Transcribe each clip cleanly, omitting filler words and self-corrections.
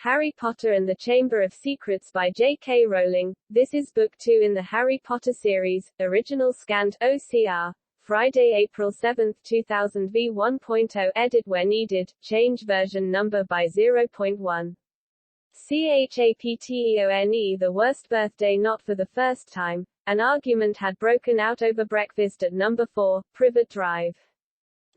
Harry Potter and the Chamber of Secrets by J.K. Rowling. This is Book 2 in the Harry Potter series, original scanned, OCR. Friday, April 7, 2000 v 1.0 edit where needed, change version number by 0.1. CHAPTEONE The worst birthday not for the first time. An argument had broken out over breakfast at number 4, Privet Drive.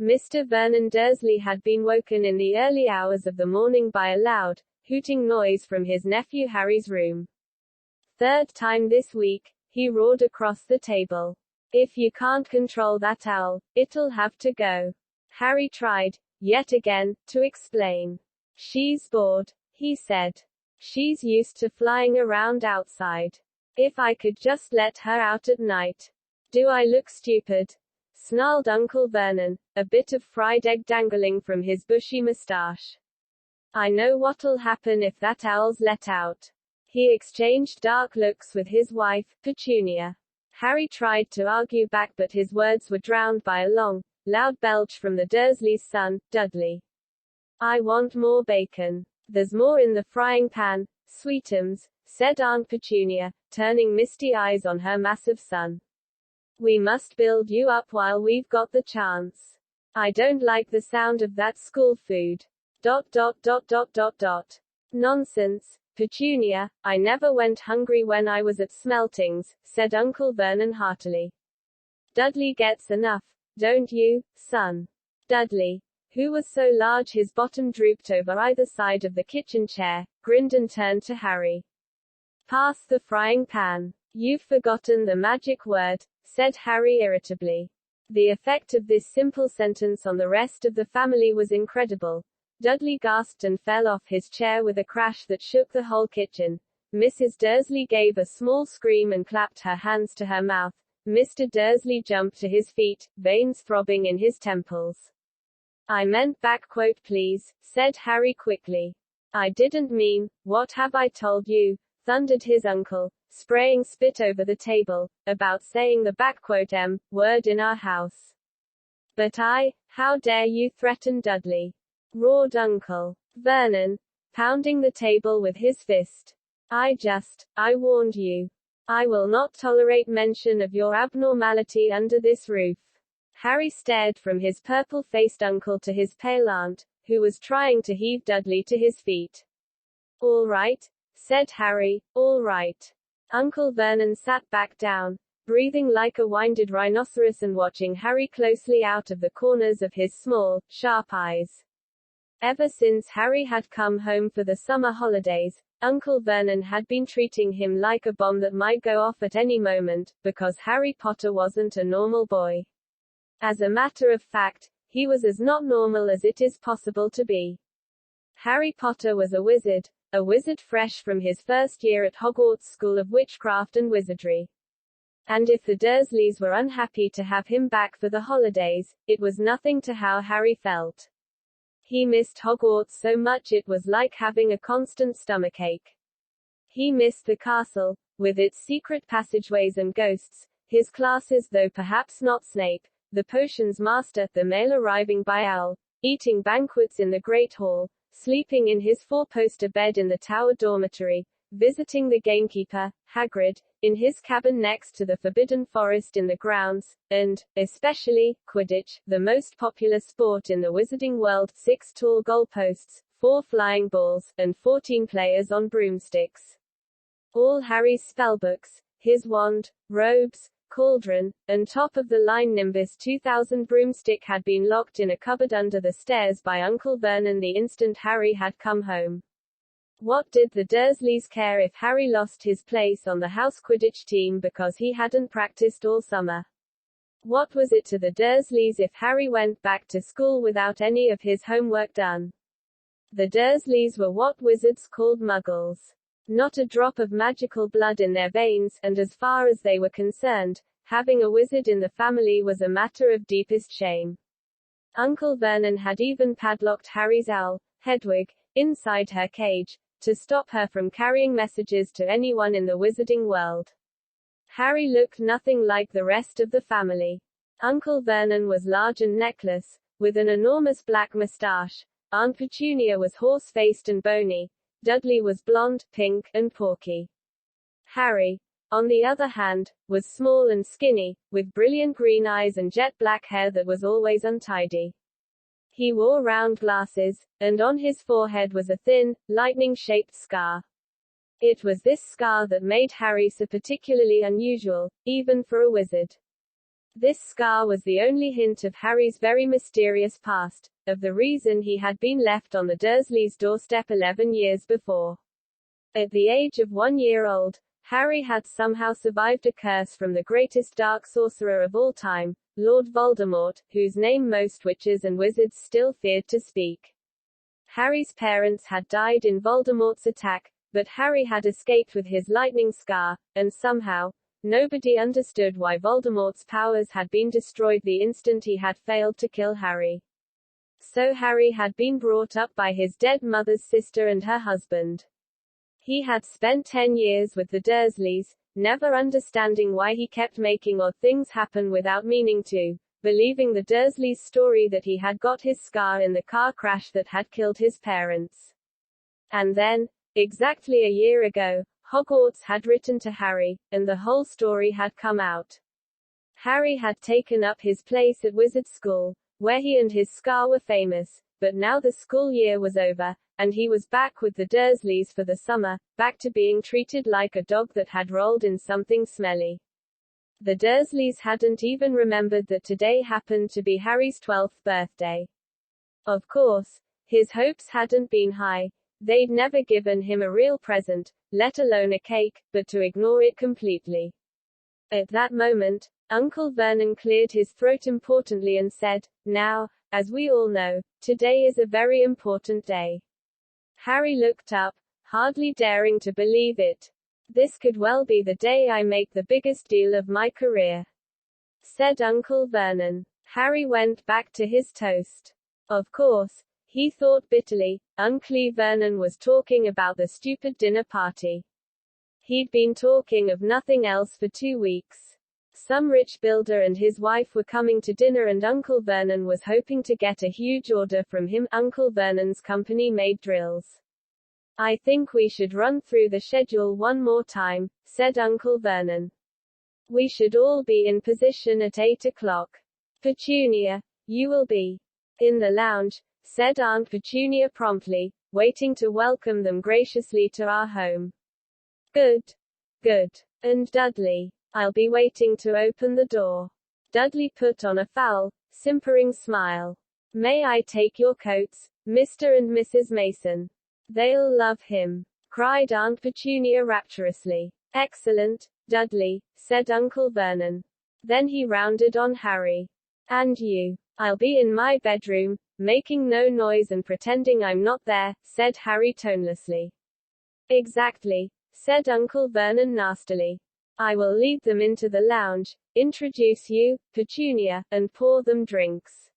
Mr. Vernon Dursley had been woken in the early hours of the morning by a loud, hooting noise from his nephew Harry's room. Third time this week, he roared across the table. If you can't control that owl, it'll have to go. Harry tried, yet again, to explain. She's bored, he said. She's used to flying around outside. If I could just let her out at night. Do I look stupid? Snarled Uncle Vernon, a bit of fried egg dangling from his bushy mustache. I know what'll happen if that owl's let out. He exchanged dark looks with his wife, Petunia. Harry tried to argue back but his words were drowned by a long, loud belch from the Dursleys' son, Dudley. I want more bacon. There's more in the frying pan, sweetums, said Aunt Petunia, turning misty eyes on her massive son. We must build you up while we've got the chance. I don't like the sound of that school food. ... Nonsense, Petunia, I never went hungry when I was at Smeltings, said Uncle Vernon heartily. Dudley gets enough, don't you, son? Dudley, who was so large his bottom drooped over either side of the kitchen chair, grinned and turned to Harry. Pass the frying pan. You've forgotten the magic word, said Harry irritably. The effect of this simple sentence on the rest of the family was incredible. Dudley gasped and fell off his chair with a crash that shook the whole kitchen. Mrs. Dursley gave a small scream and clapped her hands to her mouth. Mr. Dursley jumped to his feet, veins throbbing in his temples. I meant backquote please, said Harry quickly. I didn't mean, what have I told you? Thundered his uncle, spraying spit over the table, about saying the backquote word in our house. But how dare you threaten Dudley? Roared Uncle Vernon, pounding the table with his fist. I warned you. I will not tolerate mention of your abnormality under this roof. Harry stared from his purple-faced uncle to his pale aunt, who was trying to heave Dudley to his feet. All right, said Harry, all right. Uncle Vernon sat back down, breathing like a winded rhinoceros and watching Harry closely out of the corners of his small, sharp eyes. Ever since Harry had come home for the summer holidays, Uncle Vernon had been treating him like a bomb that might go off at any moment, because Harry Potter wasn't a normal boy. As a matter of fact, he was as not normal as it is possible to be. Harry Potter was a wizard fresh from his first year at Hogwarts School of Witchcraft and Wizardry. And if the Dursleys were unhappy to have him back for the holidays, it was nothing to how Harry felt. He missed Hogwarts so much it was like having a constant stomachache. He missed the castle, with its secret passageways and ghosts, his classes though perhaps not Snape, the potions master, the mail arriving by owl, eating banquets in the Great Hall, sleeping in his four-poster bed in the Tower dormitory, visiting the gamekeeper, Hagrid, in his cabin next to the Forbidden Forest in the grounds, and, especially, Quidditch, the most popular sport in the wizarding world, 6 tall goalposts, 4 flying balls, and 14 players on broomsticks. All Harry's spellbooks, his wand, robes, cauldron, and top-of-the-line Nimbus 2000 broomstick had been locked in a cupboard under the stairs by Uncle Vernon the instant Harry had come home. What did the Dursleys care if Harry lost his place on the house Quidditch team because he hadn't practiced all summer? What was it to the Dursleys if Harry went back to school without any of his homework done? The Dursleys were what wizards called muggles. Not a drop of magical blood in their veins, and as far as they were concerned, having a wizard in the family was a matter of deepest shame. Uncle Vernon had even padlocked Harry's owl, Hedwig, inside her cage, to stop her from carrying messages to anyone in the wizarding world. Harry looked nothing like the rest of the family. Uncle Vernon was large and necklace, with an enormous black moustache. Aunt Petunia was horse-faced and bony. Dudley was blonde, pink, and porky. Harry, on the other hand, was small and skinny, with brilliant green eyes and jet black hair that was always untidy. He wore round glasses, and on his forehead was a thin, lightning-shaped scar. It was this scar that made Harry so particularly unusual, even for a wizard. This scar was the only hint of Harry's very mysterious past, of the reason he had been left on the Dursleys' doorstep 11 years before. At the age of 1 year old, Harry had somehow survived a curse from the greatest dark sorcerer of all time, Lord Voldemort, whose name most witches and wizards still feared to speak. Harry's parents had died in Voldemort's attack, but Harry had escaped with his lightning scar, and somehow, nobody understood why Voldemort's powers had been destroyed the instant he had failed to kill Harry. So Harry had been brought up by his dead mother's sister and her husband. He had spent 10 years with the Dursleys, never understanding why he kept making odd things happen without meaning to, believing the Dursleys' story that he had got his scar in the car crash that had killed his parents. And then, exactly a year ago, Hogwarts had written to Harry, and the whole story had come out. Harry had taken up his place at Wizard School, where he and his scar were famous, but now the school year was over, and he was back with the Dursleys for the summer, back to being treated like a dog that had rolled in something smelly. The Dursleys hadn't even remembered that today happened to be Harry's 12th birthday. Of course, his hopes hadn't been high. They'd never given him a real present, let alone a cake, but to ignore it completely. At that moment, Uncle Vernon cleared his throat importantly and said, "Now, as we all know, today is a very important day." Harry looked up, hardly daring to believe it. "This could well be the day I make the biggest deal of my career," said Uncle Vernon. Harry went back to his toast. Of course, he thought bitterly, Uncle Vernon was talking about the stupid dinner party. He'd been talking of nothing else for 2 weeks. Some rich builder and his wife were coming to dinner and Uncle Vernon was hoping to get a huge order from him. Uncle Vernon's company made drills. "I think we should run through the schedule one more time," said Uncle Vernon. "We should all be in position at 8 o'clock. Petunia, you will be in the lounge," said Aunt Petunia promptly, waiting to welcome them graciously to our home. "Good. Good. And Dudley?" "I'll be waiting to open the door." Dudley put on a foul, simpering smile. "May I take your coats, Mr. and Mrs. Mason? They'll love him," cried Aunt Petunia rapturously. "Excellent, Dudley," said Uncle Vernon. Then he rounded on Harry. "And you?" "I'll be in my bedroom, making no noise and pretending I'm not there," said Harry tonelessly. "Exactly," said Uncle Vernon nastily. "I will lead them into the lounge, introduce you, Petunia, and pour them drinks.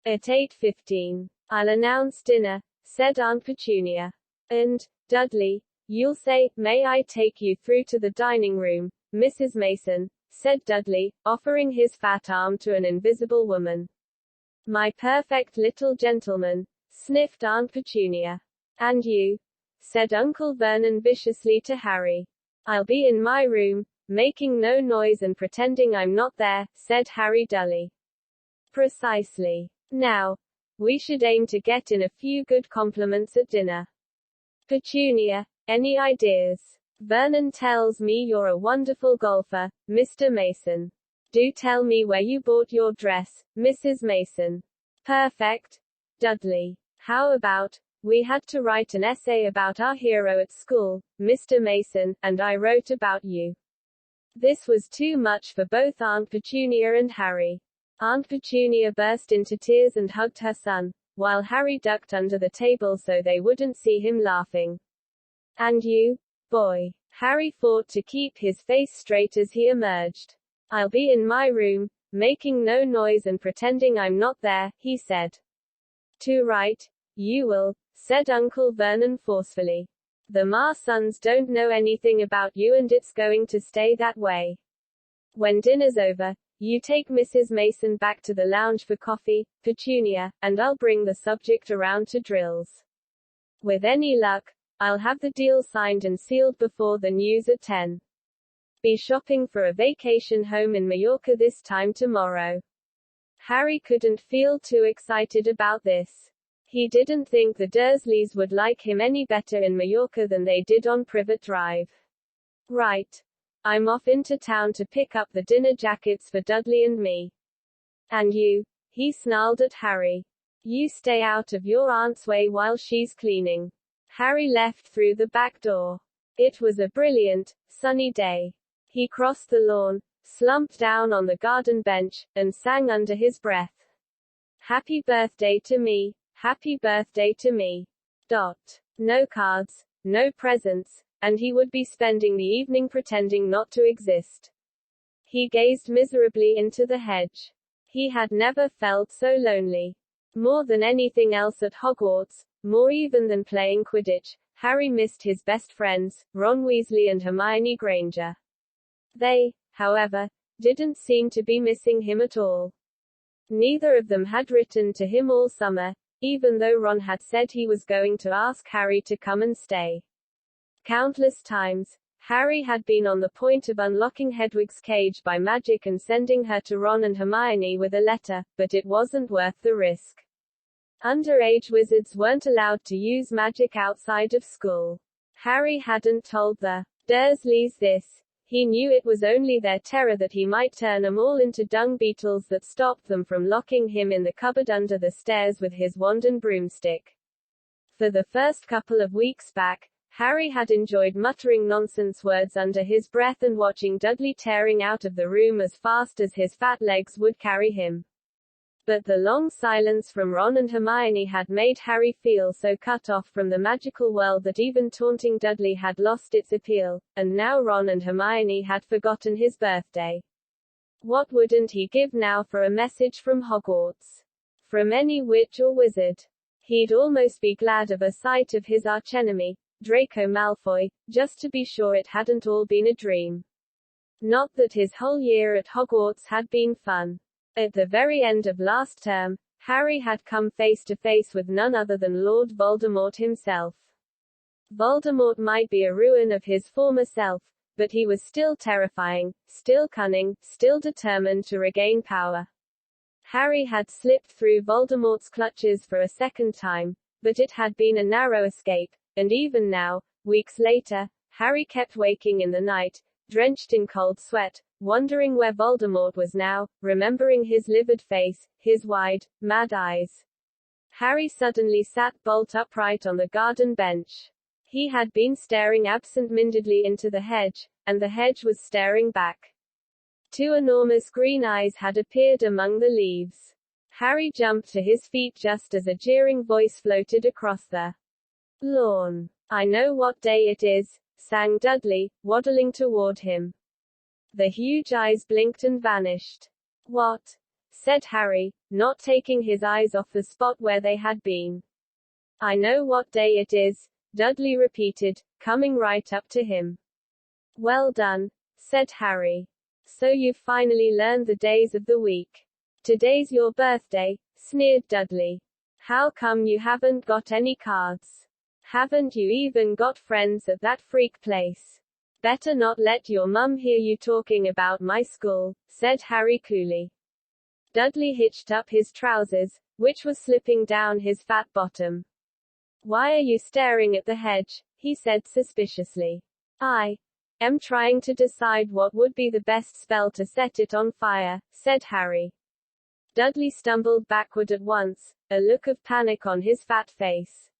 At 8:15, I'll announce dinner," said Aunt Petunia. "And, Dudley, you'll say, 'May I take you through to the dining room, Mrs. Mason?'" said Dudley, offering his fat arm to an invisible woman. "My perfect little gentleman," sniffed Aunt Petunia. "And you?" said Uncle Vernon viciously to Harry. "I'll be in my room, making no noise and pretending I'm not there," said Harry dully. "Precisely. Now, we should aim to get in a few good compliments at dinner. Petunia, any ideas?" "Vernon tells me you're a wonderful golfer, Mr. Mason. Do tell me where you bought your dress, Mrs. Mason." "Perfect, Dudley. How about, we had to write an essay about our hero at school, Mr. Mason, and I wrote about you." This was too much for both Aunt Petunia and Harry. Aunt Petunia burst into tears and hugged her son, while Harry ducked under the table so they wouldn't see him laughing. "And you, boy?" Harry fought to keep his face straight as he emerged. "I'll be in my room, making no noise and pretending I'm not there," he said. "Too right, you will," said Uncle Vernon forcefully. "The Marsons don't know anything about you and it's going to stay that way. When dinner's over, you take Mrs. Mason back to the lounge for coffee, Petunia, and I'll bring the subject around to drills. With any luck, I'll have the deal signed and sealed before the news at 10. Be shopping for a vacation home in Mallorca this time tomorrow. Harry couldn't feel too excited about this. He didn't think the Dursleys would like him any better in Mallorca than they did on Privet Drive. Right. I'm off into town to pick up the dinner jackets for Dudley and me. And you? He snarled at Harry. You stay out of your aunt's way while she's cleaning. Harry left through the back door. It was a brilliant, sunny day. He crossed the lawn, slumped down on the garden bench, and sang under his breath. Happy birthday to me, happy birthday to me. No cards, no presents, and he would be spending the evening pretending not to exist. He gazed miserably into the hedge. He had never felt so lonely. More than anything else at Hogwarts, more even than playing Quidditch, Harry missed his best friends, Ron Weasley and Hermione Granger. They, however, didn't seem to be missing him at all. Neither of them had written to him all summer, even though Ron had said he was going to ask Harry to come and stay. Countless times, Harry had been on the point of unlocking Hedwig's cage by magic and sending her to Ron and Hermione with a letter, but it wasn't worth the risk. Underage wizards weren't allowed to use magic outside of school. Harry hadn't told the Dursleys this. He knew it was only their terror that he might turn them all into dung beetles that stopped them from locking him in the cupboard under the stairs with his wand and broomstick. For the first couple of weeks back, Harry had enjoyed muttering nonsense words under his breath and watching Dudley tearing out of the room as fast as his fat legs would carry him. But the long silence from Ron and Hermione had made Harry feel so cut off from the magical world that even taunting Dudley had lost its appeal, and now Ron and Hermione had forgotten his birthday. What wouldn't he give now for a message from Hogwarts? From any witch or wizard. He'd almost be glad of a sight of his archenemy, Draco Malfoy, just to be sure it hadn't all been a dream. Not that his whole year at Hogwarts had been fun. At the very end of last term, Harry had come face to face with none other than Lord Voldemort himself. Voldemort might be a ruin of his former self, but he was still terrifying, still cunning, still determined to regain power. Harry had slipped through Voldemort's clutches for a second time, but it had been a narrow escape, and even now, weeks later, Harry kept waking in the night, drenched in cold sweat, wondering where Voldemort was now, remembering his livid face, his wide, mad eyes. Harry suddenly sat bolt upright on the garden bench. He had been staring absent-mindedly into the hedge, and the hedge was staring back. Two enormous green eyes had appeared among the leaves. Harry jumped to his feet just as a jeering voice floated across the lawn. I know what day it is, sang Dudley, waddling toward him. The huge eyes blinked and vanished. What? Said Harry, not taking his eyes off the spot where they had been. I know what day it is, Dudley repeated, coming right up to him. Well done, said Harry. So you've finally learned the days of the week. Today's your birthday, sneered Dudley. How come you haven't got any cards? Haven't you even got friends at that freak place? Better not let your mum hear you talking about my school, said Harry coolly. Dudley hitched up his trousers, which was slipping down his fat bottom. Why are you staring at the hedge? He said suspiciously. I am trying to decide what would be the best spell to set it on fire, said Harry. Dudley stumbled backward at once, a look of panic on his fat face.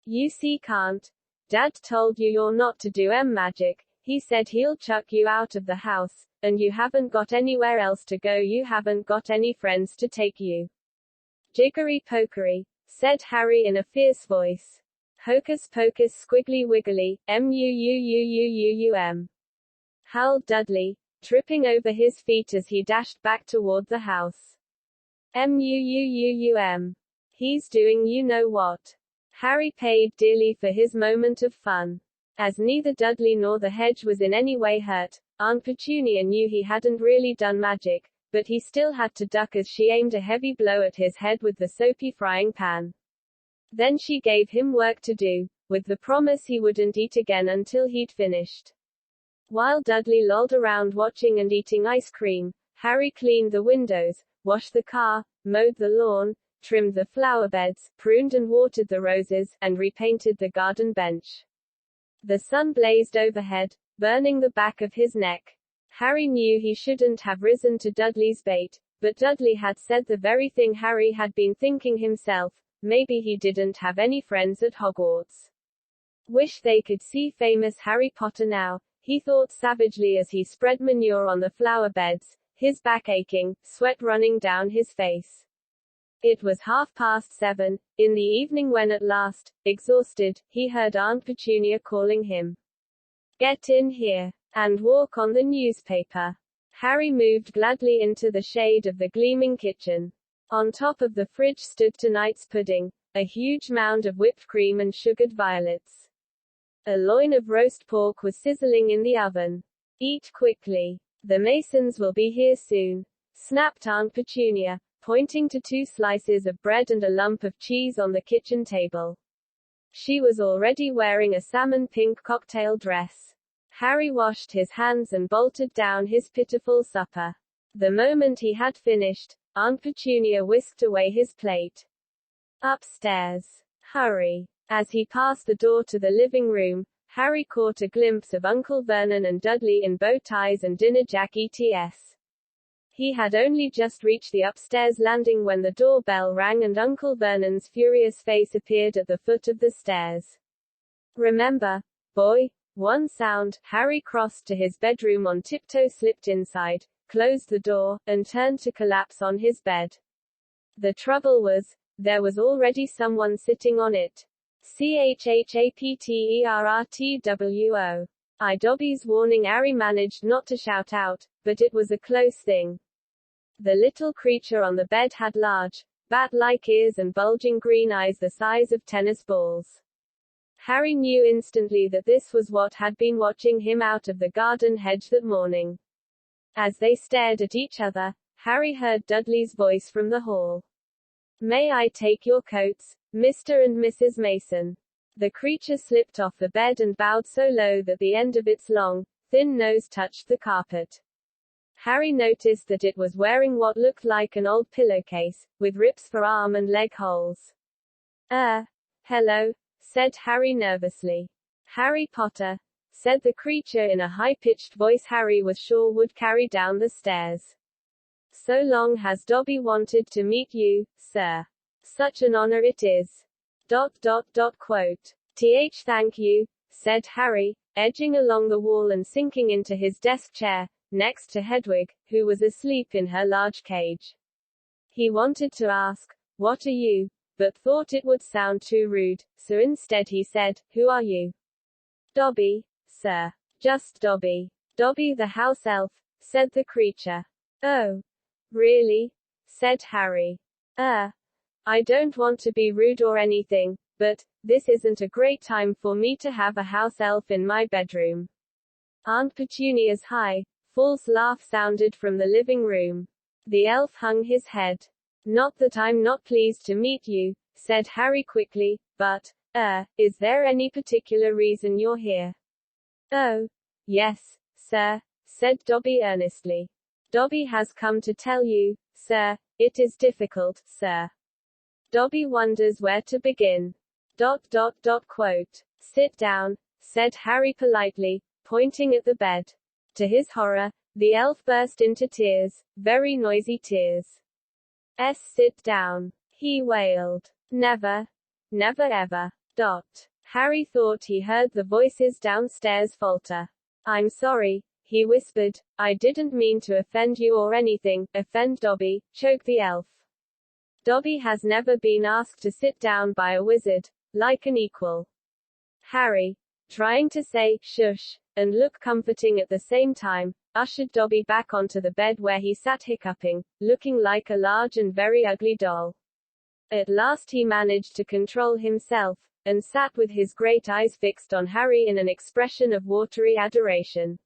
You see can't. Dad told you you're not to do magic. He said he'll chuck you out of the house, and you haven't got anywhere else to go, you haven't got any friends to take you. Jiggery pokery, said Harry in a fierce voice. Hocus pocus squiggly wiggly, howled Dudley, tripping over his feet as he dashed back toward the house. He's doing you know what. Harry paid dearly for his moment of fun. As neither Dudley nor the hedge was in any way hurt, Aunt Petunia knew he hadn't really done magic, but he still had to duck as she aimed a heavy blow at his head with the soapy frying pan. Then she gave him work to do, with the promise he wouldn't eat again until he'd finished. While Dudley lolled around watching and eating ice cream, Harry cleaned the windows, washed the car, mowed the lawn, trimmed the flower beds, pruned and watered the roses, and repainted the garden bench. The sun blazed overhead, burning the back of his neck. Harry knew he shouldn't have risen to Dudley's bait, but Dudley had said the very thing Harry had been thinking himself: maybe he didn't have any friends at Hogwarts. Wish they could see famous Harry Potter now, he thought savagely as he spread manure on the flower beds, his back aching, sweat running down his face. It was 7:30 in the evening when at last, exhausted, he heard Aunt Petunia calling him. Get in here, and walk on the newspaper. Harry moved gladly into the shade of the gleaming kitchen. On top of the fridge stood tonight's pudding, a huge mound of whipped cream and sugared violets. A loin of roast pork was sizzling in the oven. Eat quickly. The Masons will be here soon, snapped Aunt Petunia, pointing to 2 slices of bread and a lump of cheese on the kitchen table. She was already wearing a salmon-pink cocktail dress. Harry washed his hands and bolted down his pitiful supper. The moment he had finished, Aunt Petunia whisked away his plate. Upstairs. Hurry. As he passed the door to the living room, Harry caught a glimpse of Uncle Vernon and Dudley in bow ties and dinner jackets. He had only just reached the upstairs landing when the doorbell rang and Uncle Vernon's furious face appeared at the foot of the stairs. Remember, boy, one sound. Harry crossed to his bedroom on tiptoe, slipped inside, closed the door, and turned to collapse on his bed. The trouble was, there was already someone sitting on it. CHHAPTERRTWO. Dobby's warning. Harry managed not to shout out, but it was a close thing. The little creature on the bed had large, bat-like ears and bulging green eyes the size of tennis balls. Harry knew instantly that this was what had been watching him out of the garden hedge that morning. As they stared at each other, Harry heard Dudley's voice from the hall. May I take your coats, Mr. and Mrs. Mason? The creature slipped off the bed and bowed so low that the end of its long, thin nose touched the carpet. Harry noticed that it was wearing what looked like an old pillowcase, with rips for arm and leg holes. Hello, said Harry nervously. Harry Potter, said the creature in a high-pitched voice Harry was sure would carry down the stairs. So long has Dobby wanted to meet you, sir. Such an honor it is. Quote. Thank you, said Harry, edging along the wall and sinking into his desk chair, next to Hedwig, who was asleep in her large cage. He wanted to ask, what are you? But thought it would sound too rude, so instead he said, who are you? Dobby, sir. Just Dobby. Dobby the house elf, said the creature. Oh. Really? Said Harry. I don't want to be rude or anything, but this isn't a great time for me to have a house elf in my bedroom. Aunt Petunia's high, false laugh sounded from the living room. The elf hung his head. Not that I'm not pleased to meet you, said Harry quickly, but, is there any particular reason you're here? Oh, yes, sir, said Dobby earnestly. Dobby has come to tell you, sir, it is difficult, sir. Dobby wonders where to begin. Quote. Sit down, said Harry politely, pointing at the bed. To his horror, the elf burst into tears, very noisy tears. Sit down, he wailed. Never ever. Harry thought he heard the voices downstairs falter. I'm sorry, he whispered, I didn't mean to offend you or anything. Offend Dobby, choked the elf. Dobby has never been asked to sit down by a wizard, like an equal. Harry, trying to say, shush, and look comforting at the same time, ushered Dobby back onto the bed where he sat hiccuping, looking like a large and very ugly doll. At last he managed to control himself, and sat with his great eyes fixed on Harry in an expression of watery adoration.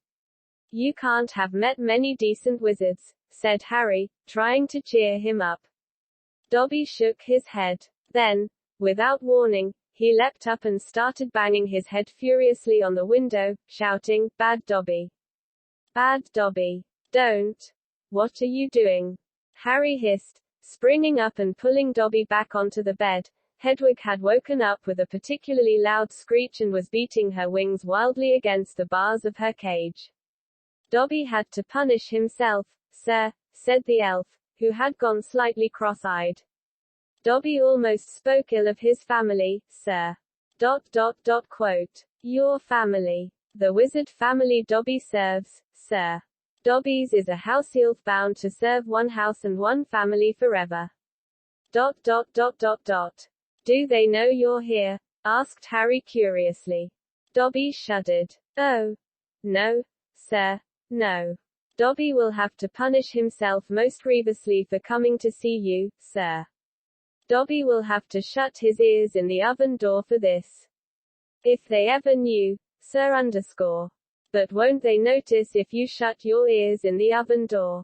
You can't have met many decent wizards, said Harry, trying to cheer him up. Dobby shook his head. Then, without warning, He leapt up and started banging his head furiously on the window, shouting, "Bad Dobby! Bad Dobby! Don't! What are you doing?" Harry hissed, springing up and pulling Dobby back onto the bed. Hedwig had woken up with a particularly loud screech and was beating her wings wildly against the bars of her cage. "Dobby had to punish himself, sir," said the elf, who had gone slightly cross-eyed. "Dobby almost spoke ill of his family, sir. Quote. Your family. The wizard family Dobby serves, sir. Dobby's is a house elf bound to serve one house and one family forever. Do they know you're here?" asked Harry curiously. Dobby shuddered. "Oh. No, sir, no. Dobby will have to punish himself most grievously for coming to see you, sir. Dobby will have to shut his ears in the oven door for this. If they ever knew, sir underscore. But won't they notice if you shut your ears in the oven door?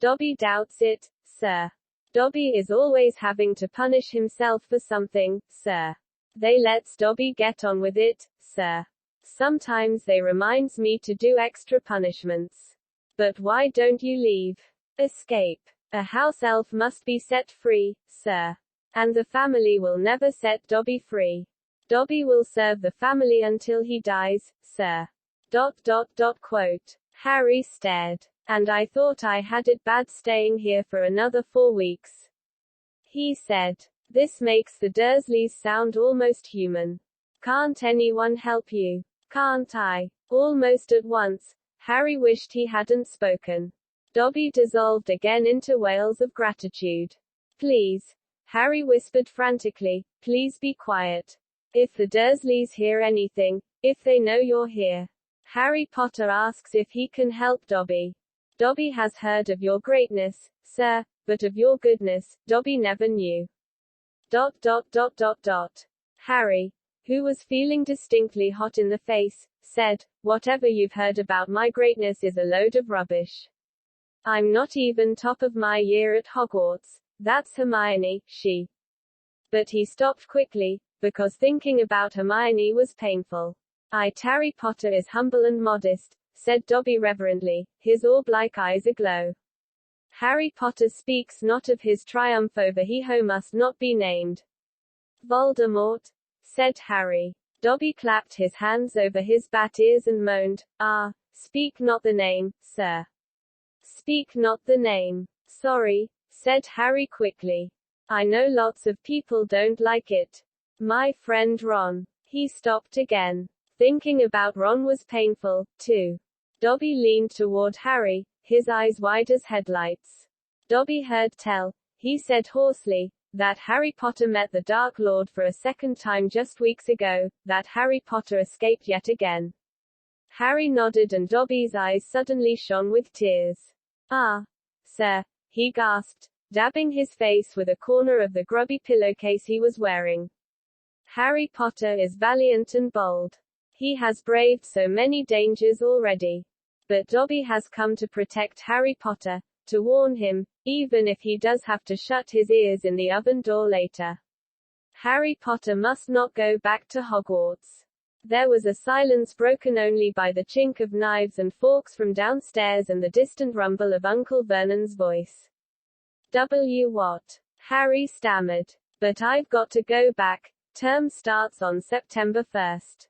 Dobby doubts it, sir. Dobby is always having to punish himself for something, sir. They lets Dobby get on with it, sir. Sometimes they reminds me to do extra punishments. But why don't you leave? Escape. A house elf must be set free, sir. And the family will never set Dobby free. Dobby will serve the family until he dies, sir. Quote. Harry stared. And I thought I had it bad staying here for another 4 weeks. He said. This makes the Dursleys sound almost human. Can't anyone help you? Can't I? Almost at once, Harry wished he hadn't spoken. Dobby dissolved again into wails of gratitude. Please, Harry whispered frantically, please be quiet. If the Dursleys hear anything, if they know you're here. Harry Potter asks if he can help Dobby. Dobby has heard of your greatness, sir, but of your goodness, Dobby never knew. Harry, who was feeling distinctly hot in the face, said, whatever you've heard about my greatness is a load of rubbish. I'm not even top of my year at Hogwarts. That's Hermione, she. But he stopped quickly, because thinking about Hermione was painful. Harry Potter is humble and modest, said Dobby reverently, his orb-like eyes aglow. Harry Potter speaks not of his triumph over he who must not be named. Voldemort, said Harry. Dobby clapped his hands over his bat ears and moaned, ah, speak not the name, sir. Speak not the name. Sorry, said Harry quickly. I know lots of people don't like it. My friend Ron. He stopped again. Thinking about Ron was painful, too. Dobby leaned toward Harry, his eyes wide as headlights. Dobby heard tell, he said hoarsely, that Harry Potter met the Dark Lord for a second time just weeks ago, that Harry Potter escaped yet again. Harry nodded and Dobby's eyes suddenly shone with tears. Ah, sir, he gasped, dabbing his face with a corner of the grubby pillowcase he was wearing. Harry Potter is valiant and bold. He has braved so many dangers already. But Dobby has come to protect Harry Potter, to warn him, even if he does have to shut his ears in the oven door later. Harry Potter must not go back to Hogwarts. There was a silence broken only by the chink of knives and forks from downstairs and the distant rumble of Uncle Vernon's voice. What? Harry stammered. But I've got to go back. Term starts on September 1st.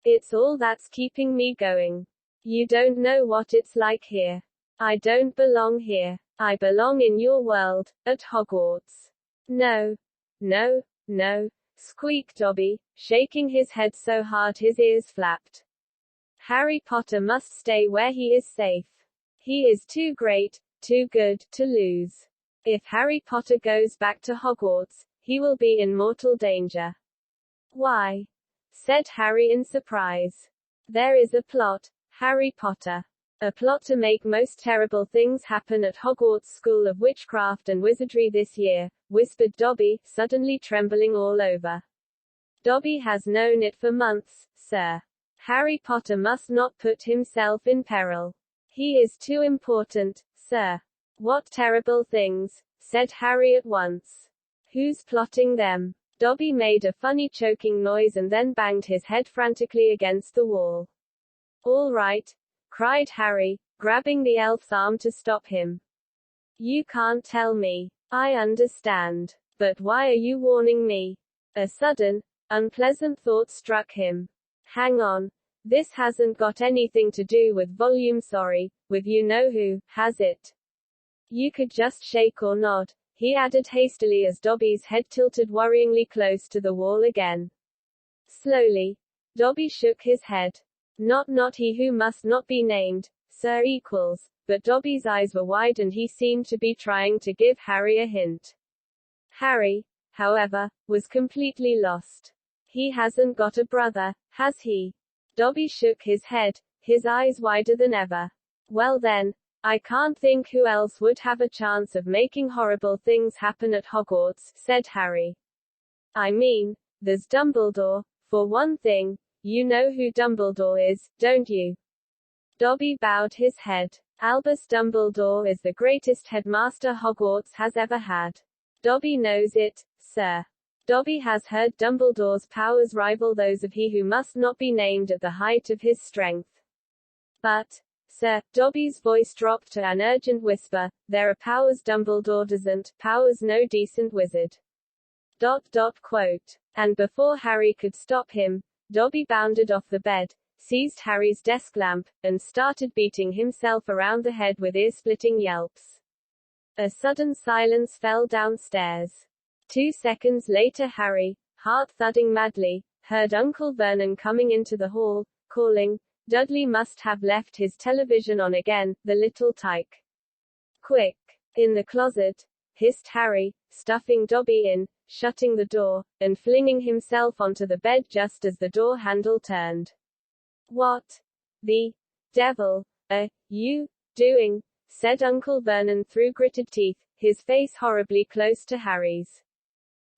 It's all that's keeping me going. You don't know what it's like here. I don't belong here. I belong in your world, at Hogwarts. No. No, no, squeaked Dobby, shaking his head so hard his ears flapped. Harry Potter must stay where he is safe. He is too great, too good, to lose. If Harry Potter goes back to Hogwarts, he will be in mortal danger. Why? Said Harry in surprise. There is a plot, Harry Potter. A plot to make most terrible things happen at Hogwarts School of Witchcraft and Wizardry this year, whispered Dobby, suddenly trembling all over. Dobby has known it for months, sir. Harry Potter must not put himself in peril. He is too important, sir. What terrible things, said Harry at once. Who's plotting them? Dobby made a funny choking noise and then banged his head frantically against the wall. All right, cried Harry, grabbing the elf's arm to stop him. You can't tell me. I understand. But why are you warning me? A sudden, unpleasant thought struck him. Hang on. This hasn't got anything to do with volume, sorry, with you-know-who, has it? You could just shake or nod, he added hastily as Dobby's head tilted worryingly close to the wall again. Slowly, Dobby shook his head. Not he who must not be named, Sir Equals, but Dobby's eyes were wide and he seemed to be trying to give Harry a hint. Harry, however, was completely lost. He hasn't got a brother, has he? Dobby shook his head, his eyes wider than ever. Well then, I can't think who else would have a chance of making horrible things happen at Hogwarts, said Harry. I mean, there's Dumbledore, for one thing. You know who Dumbledore is, don't you? Dobby bowed his head. Albus Dumbledore is the greatest headmaster Hogwarts has ever had. Dobby knows it, sir. Dobby has heard Dumbledore's powers rival those of he who must not be named at the height of his strength. But, sir, Dobby's voice dropped to an urgent whisper, there are powers Dumbledore doesn't, powers no decent wizard. Quote. And before Harry could stop him, Dobby bounded off the bed, seized Harry's desk lamp, and started beating himself around the head with ear-splitting yelps. A sudden silence fell downstairs. 2 seconds later Harry, heart thudding madly, heard Uncle Vernon coming into the hall, calling, Dudley must have left his television on again, the little tyke. Quick! In the closet, hissed Harry, stuffing Dobby in, shutting the door, and flinging himself onto the bed just as the door handle turned. What the devil are you doing? Said Uncle Vernon through gritted teeth, his face horribly close to Harry's.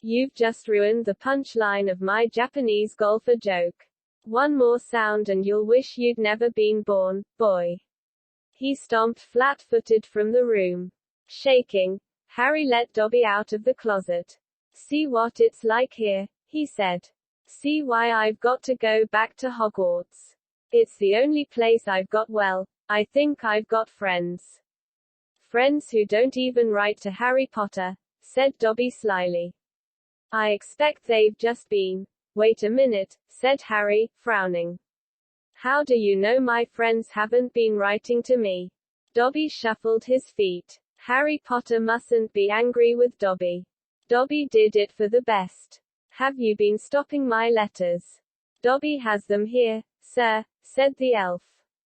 You've just ruined the punchline of my Japanese golfer joke. One more sound and you'll wish you'd never been born, boy. He stomped flat-footed from the room. Shaking, Harry let Dobby out of the closet. See what it's like here, he said. See why I've got to go back to Hogwarts. It's the only place I've got, well, I think I've got friends. Friends who don't even write to Harry Potter, said Dobby slyly. I expect they've just been. Wait a minute, said Harry, frowning. How do you know my friends haven't been writing to me? Dobby shuffled his feet. Harry Potter mustn't be angry with Dobby. Dobby did it for the best. Have you been stopping my letters? Dobby has them here, sir, said the elf.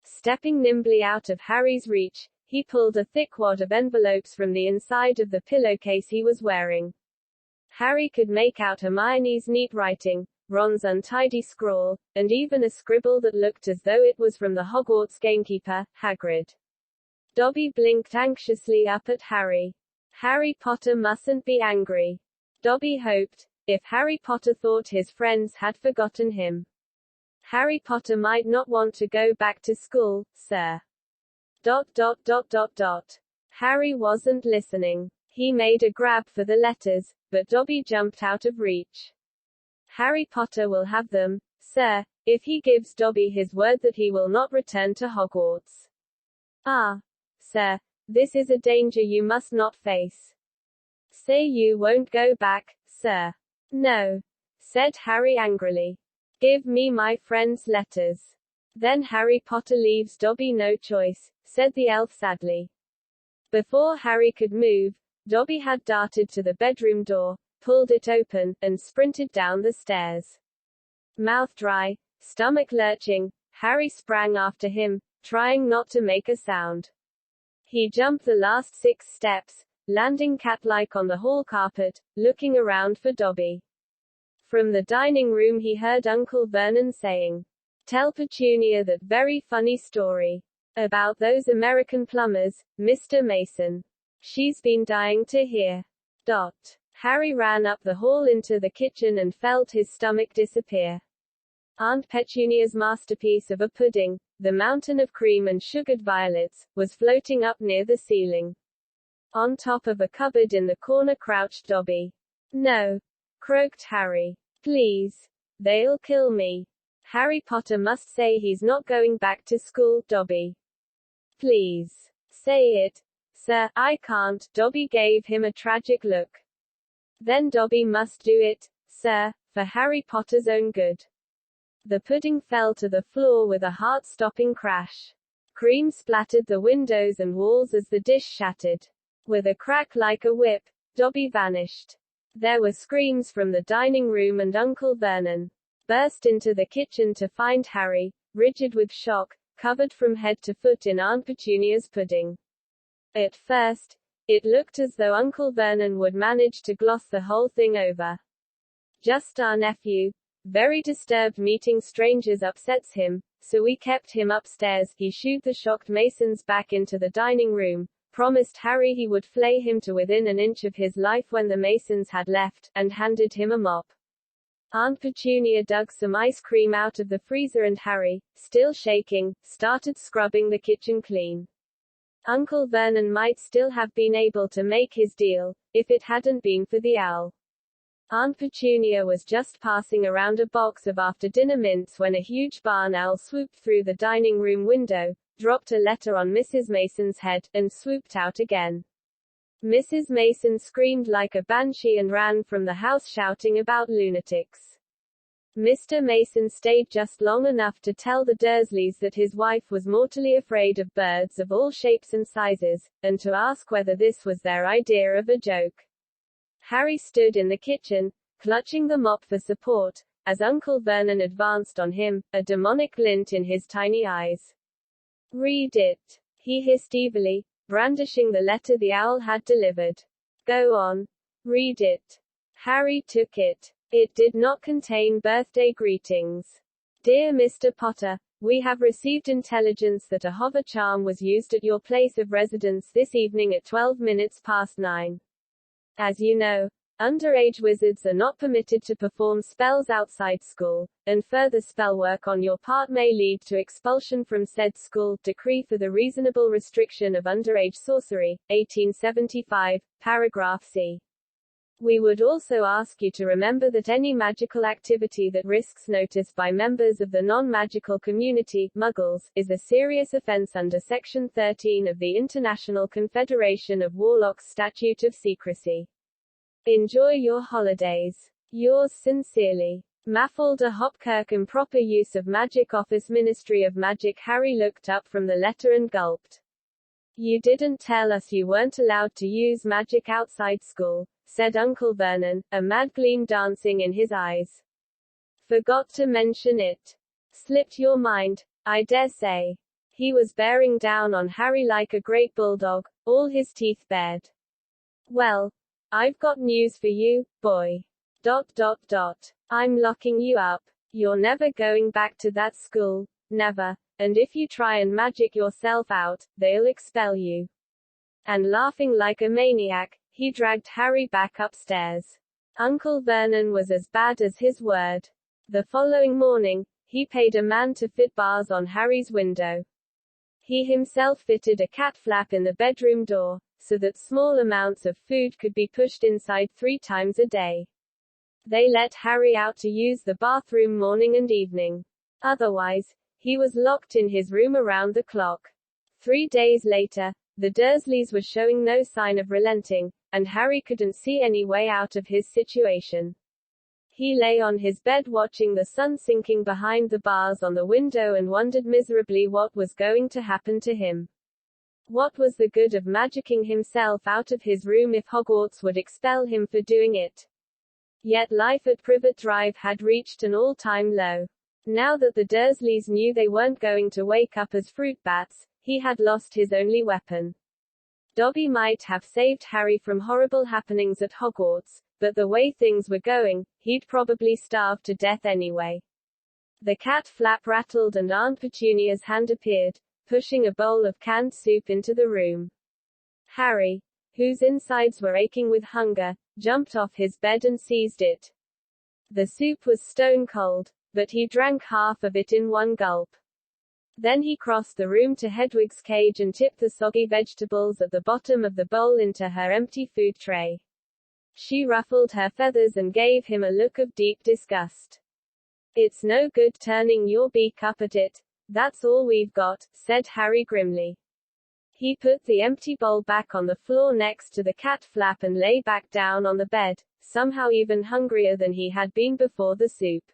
Stepping nimbly out of Harry's reach, he pulled a thick wad of envelopes from the inside of the pillowcase he was wearing. Harry could make out Hermione's neat writing, Ron's untidy scrawl, and even a scribble that looked as though it was from the Hogwarts gamekeeper, Hagrid. Dobby blinked anxiously up at Harry. Harry Potter mustn't be angry. Dobby hoped, if Harry Potter thought his friends had forgotten him. Harry Potter might not want to go back to school, sir. Harry wasn't listening. He made a grab for the letters, but Dobby jumped out of reach. Harry Potter will have them, sir, if he gives Dobby his word that he will not return to Hogwarts. Ah, sir, this is a danger you must not face. Say you won't go back, sir. No, said Harry angrily. Give me my friend's letters. Then Harry Potter leaves Dobby no choice, said the elf sadly. Before Harry could move, Dobby had darted to the bedroom door, pulled it open, and sprinted down the stairs. Mouth dry, stomach lurching, Harry sprang after him, trying not to make a sound. He jumped the last 6 steps, landing cat-like on the hall carpet, looking around for Dobby. From the dining room he heard Uncle Vernon saying, Tell Petunia that very funny story. About those American plumbers, Mr. Mason. She's been dying to hear. Harry ran up the hall into the kitchen and felt his stomach disappear. Aunt Petunia's masterpiece of a pudding, the mountain of cream and sugared violets, was floating up near the ceiling. On top of a cupboard in the corner crouched Dobby. No, croaked Harry. Please. They'll kill me. Harry Potter must say he's not going back to school, Dobby. Please. Say it. Sir, I can't. Dobby gave him a tragic look. Then Dobby must do it, sir, for Harry Potter's own good. The pudding fell to the floor with a heart-stopping crash. Cream splattered the windows and walls as the dish shattered. With a crack like a whip, Dobby vanished. There were screams from the dining room, and Uncle Vernon burst into the kitchen to find Harry, rigid with shock, covered from head to foot in Aunt Petunia's pudding. At first, it looked as though Uncle Vernon would manage to gloss the whole thing over. Just our nephew, very disturbed meeting strangers upsets him, so we kept him upstairs. He shooed the shocked Masons back into the dining room, promised Harry he would flay him to within an inch of his life when the Masons had left, and handed him a mop. Aunt Petunia dug some ice cream out of the freezer, and Harry, still shaking, started scrubbing the kitchen clean. Uncle Vernon might still have been able to make his deal, if it hadn't been for the owl. Aunt Petunia was just passing around a box of after-dinner mints when a huge barn owl swooped through the dining room window, dropped a letter on Mrs. Mason's head, and swooped out again. Mrs. Mason screamed like a banshee and ran from the house shouting about lunatics. Mr. Mason stayed just long enough to tell the Dursleys that his wife was mortally afraid of birds of all shapes and sizes, and to ask whether this was their idea of a joke. Harry stood in the kitchen, clutching the mop for support, as Uncle Vernon advanced on him, a demonic glint in his tiny eyes. Read it, he hissed evilly, brandishing the letter the owl had delivered. Go on. Read it. Harry took it. It did not contain birthday greetings. Dear Mr. Potter, we have received intelligence that a hover charm was used at your place of residence this evening at 9:12. As you know, underage wizards are not permitted to perform spells outside school, and further spell work on your part may lead to expulsion from said school. Decree for the Reasonable Restriction of Underage Sorcery, 1875, paragraph C. We would also ask you to remember that any magical activity that risks notice by members of the non-magical community, Muggles, is a serious offense under Section 13 of the International Confederation of Warlocks Statute of Secrecy. Enjoy your holidays. Yours sincerely, Mafalda Hopkirk. Improper use of magic. Office, Ministry of Magic. Harry looked up from the letter and gulped. You didn't tell us you weren't allowed to use magic outside school, said Uncle Vernon, a mad gleam dancing in his eyes. Forgot to mention it. Slipped your mind, I dare say. He was bearing down on Harry like a great bulldog, all his teeth bared. Well, I've got news for you, boy. ... I'm locking you up. You're never going back to that school, never. And if you try and magic yourself out, they'll expel you. And laughing like a maniac, he dragged Harry back upstairs. Uncle Vernon was as bad as his word. The following morning, he paid a man to fit bars on Harry's window. He himself fitted a cat flap in the bedroom door, so that small amounts of food could be pushed inside 3 times a day. They let Harry out to use the bathroom morning and evening. Otherwise, he was locked in his room around the clock. 3 days later, the Dursleys were showing no sign of relenting, and Harry couldn't see any way out of his situation. He lay on his bed watching the sun sinking behind the bars on the window and wondered miserably what was going to happen to him. What was the good of magicking himself out of his room if Hogwarts would expel him for doing it? Yet life at Privet Drive had reached an all-time low. Now that the Dursleys knew they weren't going to wake up as fruit bats, he had lost his only weapon. Dobby might have saved Harry from horrible happenings at Hogwarts, but the way things were going, he'd probably starve to death anyway. The cat flap rattled and Aunt Petunia's hand appeared, pushing a bowl of canned soup into the room. Harry, whose insides were aching with hunger, jumped off his bed and seized it. The soup was stone cold, but he drank half of it in one gulp. Then he crossed the room to Hedwig's cage and tipped the soggy vegetables at the bottom of the bowl into her empty food tray. She ruffled her feathers and gave him a look of deep disgust. It's no good turning your beak up at it. That's all we've got, said Harry grimly. He put the empty bowl back on the floor next to the cat flap and lay back down on the bed, somehow even hungrier than he had been before the soup.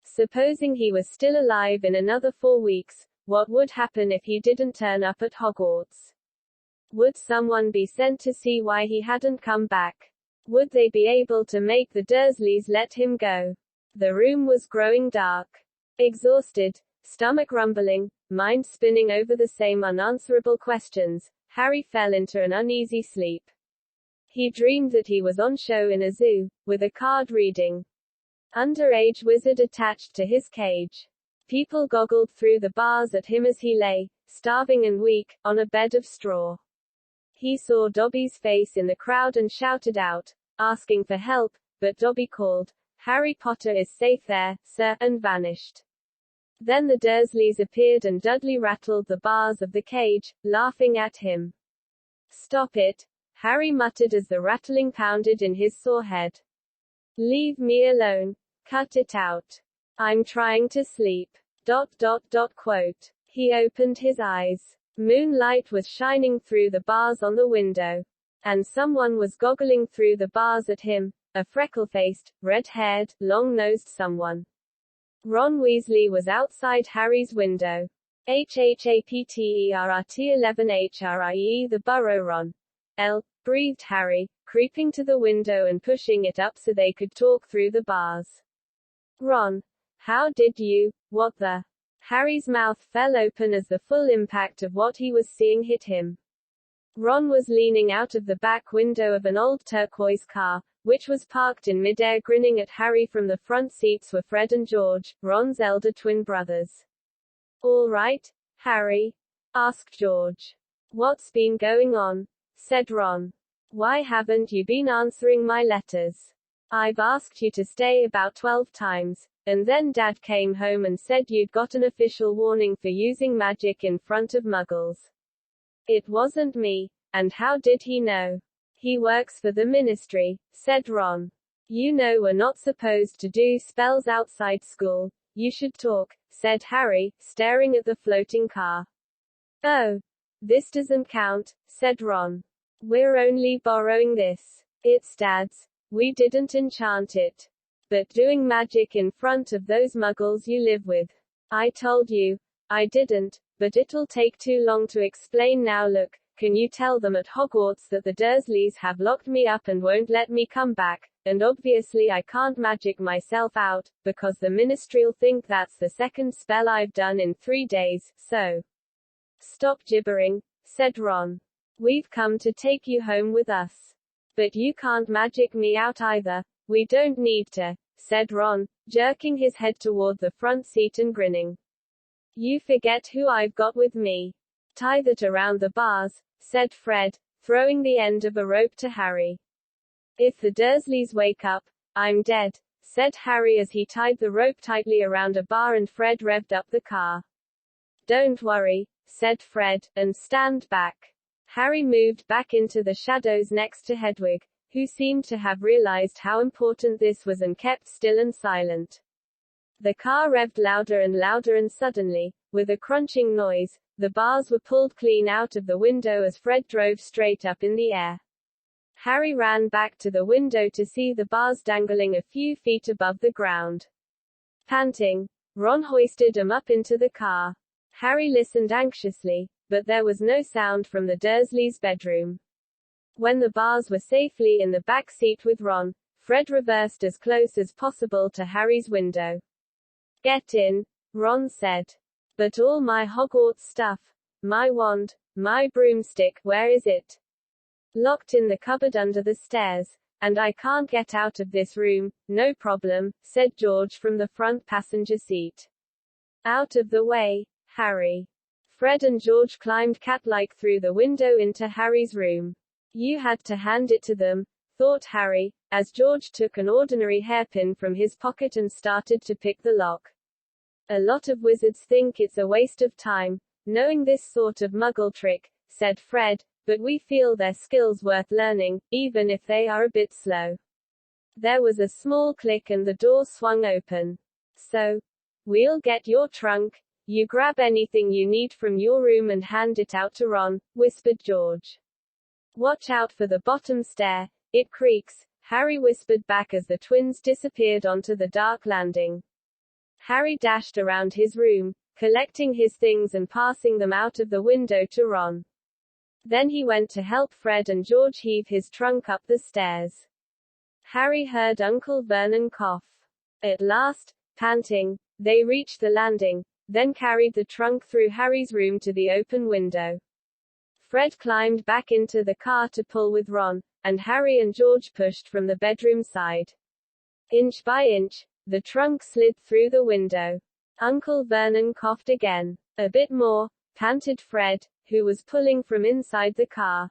Supposing he was still alive in another 4 weeks, what would happen if he didn't turn up at Hogwarts? Would someone be sent to see why he hadn't come back? Would they be able to make the Dursleys let him go? The room was growing dark. Exhausted, stomach rumbling, mind spinning over the same unanswerable questions, Harry fell into an uneasy sleep. He dreamed that he was on show in a zoo, with a card reading "Underage Wizard" attached to his cage. People goggled through the bars at him as he lay, starving and weak, on a bed of straw. He saw Dobby's face in the crowd and shouted out, asking for help, but Dobby called, "Harry Potter is safe there, sir," and vanished. Then the Dursleys appeared and Dudley rattled the bars of the cage, laughing at him. "Stop it," Harry muttered as the rattling pounded in his sore head. "Leave me alone. Cut it out. I'm trying to sleep." Quote. He opened his eyes. Moonlight was shining through the bars on the window. And someone was goggling through the bars at him, a freckle-faced, red-haired, long-nosed someone. Ron Weasley was outside Harry's window. HHAPTERT11HRIE the burrow Ron. L. breathed Harry, creeping to the window and pushing it up so they could talk through the bars. "Ron. How did you, what the?" Harry's mouth fell open as the full impact of what he was seeing hit him. Ron was leaning out of the back window of an old turquoise car, which was parked in midair. Grinning at Harry from the front seats were Fred and George, Ron's elder twin brothers. "All right, Harry?" asked George. "What's been going on?" said Ron. "Why haven't you been answering my letters? I've asked you to stay about 12 times, and then Dad came home and said you'd got an official warning for using magic in front of Muggles." "It wasn't me. And how did he know?" "He works for the ministry," said Ron. "You know we're not supposed to do spells outside school. You should talk," said Harry, staring at the floating car. "Oh. This doesn't count," said Ron. "We're only borrowing this. It's Dad's. We didn't enchant it. But doing magic in front of those Muggles you live with." "I told you. I didn't, but it'll take too long to explain now. Look, can you tell them at Hogwarts that the Dursleys have locked me up and won't let me come back, and obviously I can't magic myself out, because the ministry'll think that's the second spell I've done in 3 days, so." "Stop gibbering," said Ron. "We've come to take you home with us. But you can't magic me out either." "We don't need to," said Ron, jerking his head toward the front seat and grinning. "You forget who I've got with me." "Tie that around the bars," said Fred, throwing the end of a rope to Harry. "If the Dursleys wake up, I'm dead," said Harry as he tied the rope tightly around a bar and Fred revved up the car. "Don't worry," said Fred, "and stand back." Harry moved back into the shadows next to Hedwig, who seemed to have realized how important this was and kept still and silent. The car revved louder and suddenly, with a crunching noise, the bars were pulled clean out of the window as Fred drove straight up in the air. Harry ran back to the window to see the bars dangling a few feet above the ground. Panting, Ron hoisted them up into the car. Harry listened anxiously, but there was no sound from the Dursleys' bedroom. When the bars were safely in the back seat with Ron, Fred reversed as close as possible to Harry's window. "Get in," Ron said. "But all my Hogwarts stuff. My wand, my broomstick, where is it?" "Locked in the cupboard under the stairs. And I can't get out of this room." "No problem," said George from the front passenger seat. "Out of the way, Harry." Fred and George climbed cat-like through the window into Harry's room. "You had to hand it to them," thought Harry, as George took an ordinary hairpin from his pocket and started to pick the lock. "A lot of wizards think it's a waste of time, knowing this sort of Muggle trick," said Fred, but we feel their skills worth learning, even if they are a bit slow." There was a small click and the door swung open. "So, we'll get your trunk. You grab anything you need from your room and hand it out to Ron," whispered George. "Watch out for the bottom stair. It creaks," Harry whispered back as the twins disappeared onto the dark landing. Harry dashed around his room, collecting his things and passing them out of the window to Ron. Then he went to help Fred and George heave his trunk up the stairs. Harry heard Uncle Vernon cough. At last, panting, they reached the landing, then carried the trunk through Harry's room to the open window. Fred climbed back into the car to pull with Ron, and Harry and George pushed from the bedroom side. Inch by inch, the trunk slid through the window. Uncle Vernon coughed again. "A bit more," panted Fred, who was pulling from inside the car.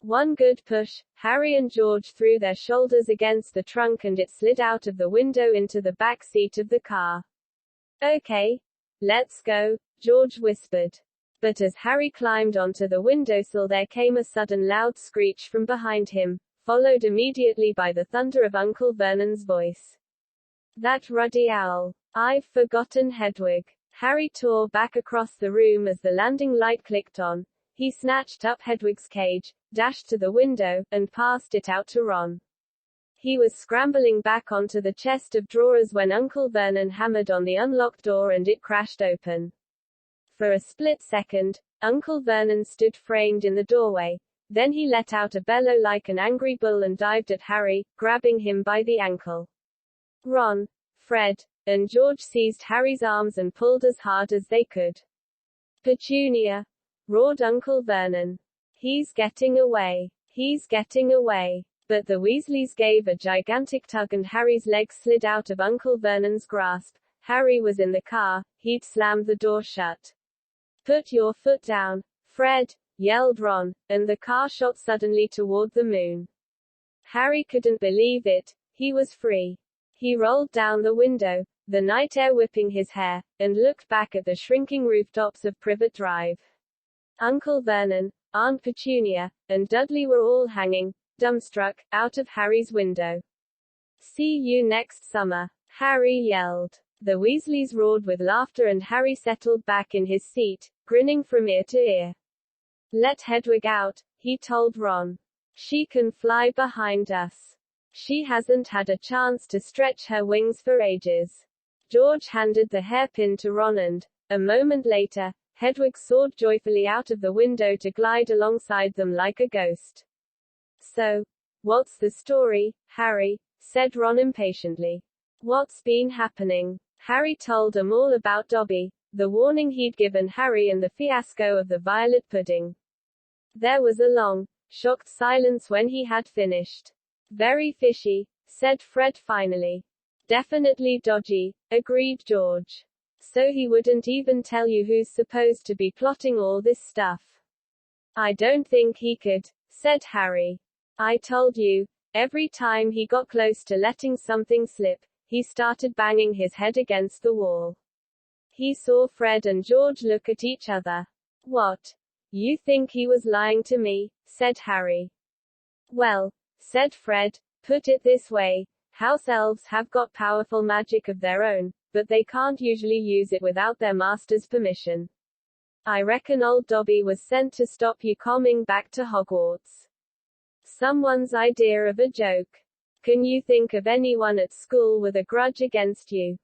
One good push, Harry and George threw their shoulders against the trunk and it slid out of the window into the back seat of the car. "Okay, let's go," George whispered. But as Harry climbed onto the windowsill there came a sudden loud screech from behind him, followed immediately by the thunder of Uncle Vernon's voice. "That ruddy owl. I've forgotten Hedwig." Harry tore back across the room as the landing light clicked on. He snatched up Hedwig's cage, dashed to the window, and passed it out to Ron. He was scrambling back onto the chest of drawers when Uncle Vernon hammered on the unlocked door and it crashed open. For a split second, Uncle Vernon stood framed in the doorway. Then he let out a bellow like an angry bull and dived at Harry, grabbing him by the ankle. Ron, Fred, and George seized Harry's arms and pulled as hard as they could. "Petunia!" roared Uncle Vernon. "He's getting away! He's getting away!" But the Weasleys gave a gigantic tug and Harry's legs slid out of Uncle Vernon's grasp. Harry was in the car, he'd slammed the door shut. "Put your foot down, Fred!" yelled Ron, and the car shot suddenly toward the moon. Harry couldn't believe it. He was free. He rolled down the window, the night air whipping his hair, and looked back at the shrinking rooftops of Privet Drive. Uncle Vernon, Aunt Petunia, and Dudley were all hanging, dumbstruck, out of Harry's window. "See you next summer," Harry yelled. The Weasleys roared with laughter and Harry settled back in his seat, grinning from ear to ear. "Let Hedwig out," he told Ron. "She can fly behind us. She hasn't had a chance to stretch her wings for ages." George handed the hairpin to Ron and, a moment later, Hedwig soared joyfully out of the window to glide alongside them like a ghost. "So, what's the story, Harry?" said Ron impatiently. "What's been happening?" Harry told them all about Dobby, the warning he'd given Harry and the fiasco of the violet pudding. There was a long, shocked silence when he had finished. "Very fishy," said Fred finally. "Definitely dodgy," agreed George. "So he wouldn't even tell you who's supposed to be plotting all this stuff?" "I don't think he could," said Harry. "I told you, every time he got close to letting something slip, he started banging his head against the wall." He saw Fred and George look at each other. "What? You think he was lying to me?" said Harry. "Well," said Fred, "put it this way, house elves have got powerful magic of their own, but they can't usually use it without their master's permission. I reckon old Dobby was sent to stop you coming back to Hogwarts. Someone's idea of a joke. Can you think of anyone at school with a grudge against you?"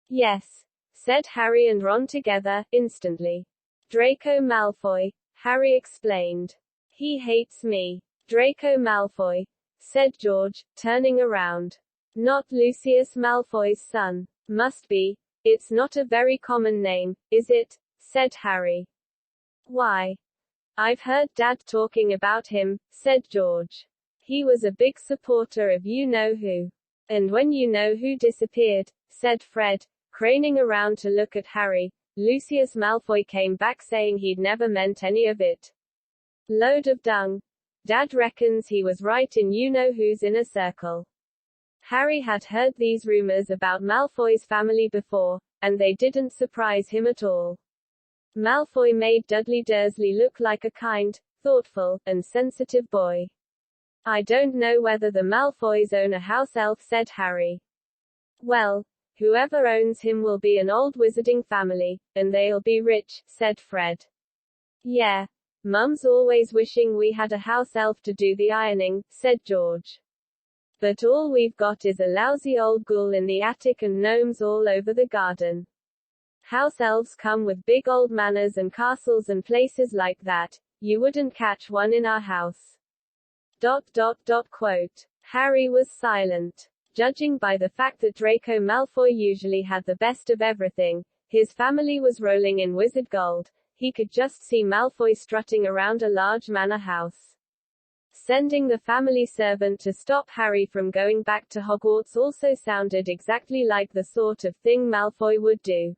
"Yes," said Harry and Ron together, instantly. "Draco Malfoy," Harry explained. "He hates me." "Draco Malfoy," said George, turning around. "Not Lucius Malfoy's son. Must be. It's not a very common name, is it?" said Harry. "Why? I've heard Dad talking about him," said George. "He was a big supporter of you-know-who. And when you-know-who disappeared," said Fred, craning around to look at Harry, "Lucius Malfoy came back saying he'd never meant any of it. Load of dung. Dad reckons he was right in you-know-who's inner circle." Harry had heard these rumors about Malfoy's family before, and they didn't surprise him at all. Malfoy made Dudley Dursley look like a kind, thoughtful, and sensitive boy. I don't know whether the Malfoys own a house elf, said Harry. Well, whoever owns him will be an old wizarding family, and they'll be rich, said Fred. Yeah. Mum's always wishing we had a house elf to do the ironing, said George. But all we've got is a lousy old ghoul in the attic and gnomes all over the garden. House elves come with big old manors and castles and places like that. You wouldn't catch one in our house. Quote. Harry was silent. Judging by the fact that Draco Malfoy usually had the best of everything, his family was rolling in wizard gold, he could just see Malfoy strutting around a large manor house. Sending the family servant to stop Harry from going back to Hogwarts also sounded exactly like the sort of thing Malfoy would do.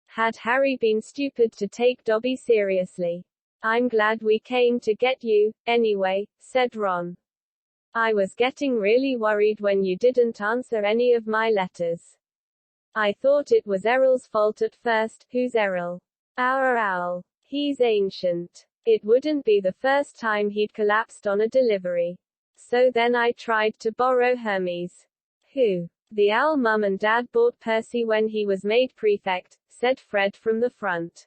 Had Harry been stupid to take Dobby seriously? I'm glad we came to get you, anyway, said Ron. I was getting really worried when you didn't answer any of my letters. I thought it was Errol's fault at first. Who's Errol? Our owl. He's ancient. It wouldn't be the first time he'd collapsed on a delivery. So then I tried to borrow Hermes. Who? The owl. Mum and Dad bought Percy when he was made prefect, said Fred from the front.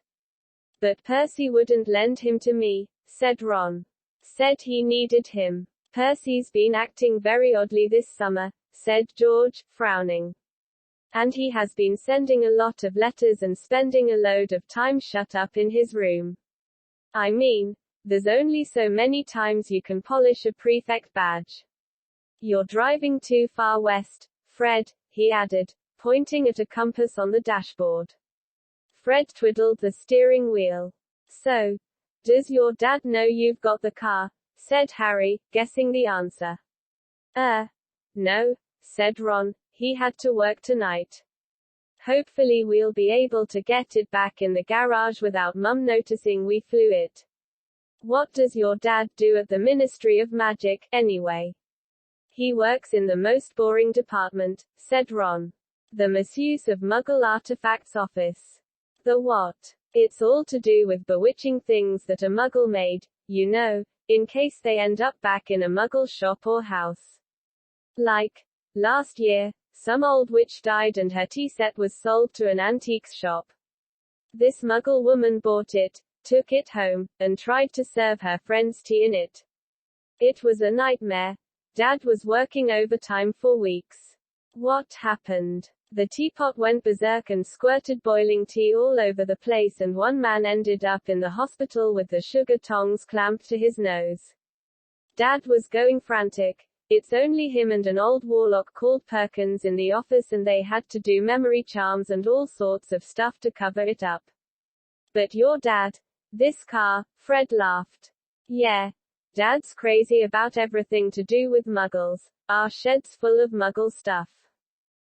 But Percy wouldn't lend him to me, said Ron. Said he needed him. Percy's been acting very oddly this summer, said George, frowning. And he has been sending a lot of letters and spending a load of time shut up in his room. I mean, there's only so many times you can polish a prefect badge. You're driving too far west, Fred, he added, pointing at a compass on the dashboard. Fred twiddled the steering wheel. So, does your dad know you've got the car? Said Harry, guessing the answer. No, said Ron, he had to work tonight. Hopefully we'll be able to get it back in the garage without Mum noticing we flew it. What does your dad do at the Ministry of Magic, anyway? He works in the most boring department, said Ron. The Misuse of Muggle Artifacts office. The what? It's all to do with bewitching things that a Muggle made, you know, in case they end up back in a Muggle shop or house. Like, last year, some old witch died and her tea set was sold to an antiques shop. This Muggle woman bought it, took it home, and tried to serve her friends tea in it. It was a nightmare. Dad was working overtime for weeks. What happened? The teapot went berserk and squirted boiling tea all over the place, and one man ended up in the hospital with the sugar tongs clamped to his nose. Dad was going frantic. It's only him and an old warlock called Perkins in the office, and they had to do memory charms and all sorts of stuff to cover it up. But your dad, this car, Fred laughed. Yeah. Dad's crazy about everything to do with Muggles. Our shed's full of Muggle stuff.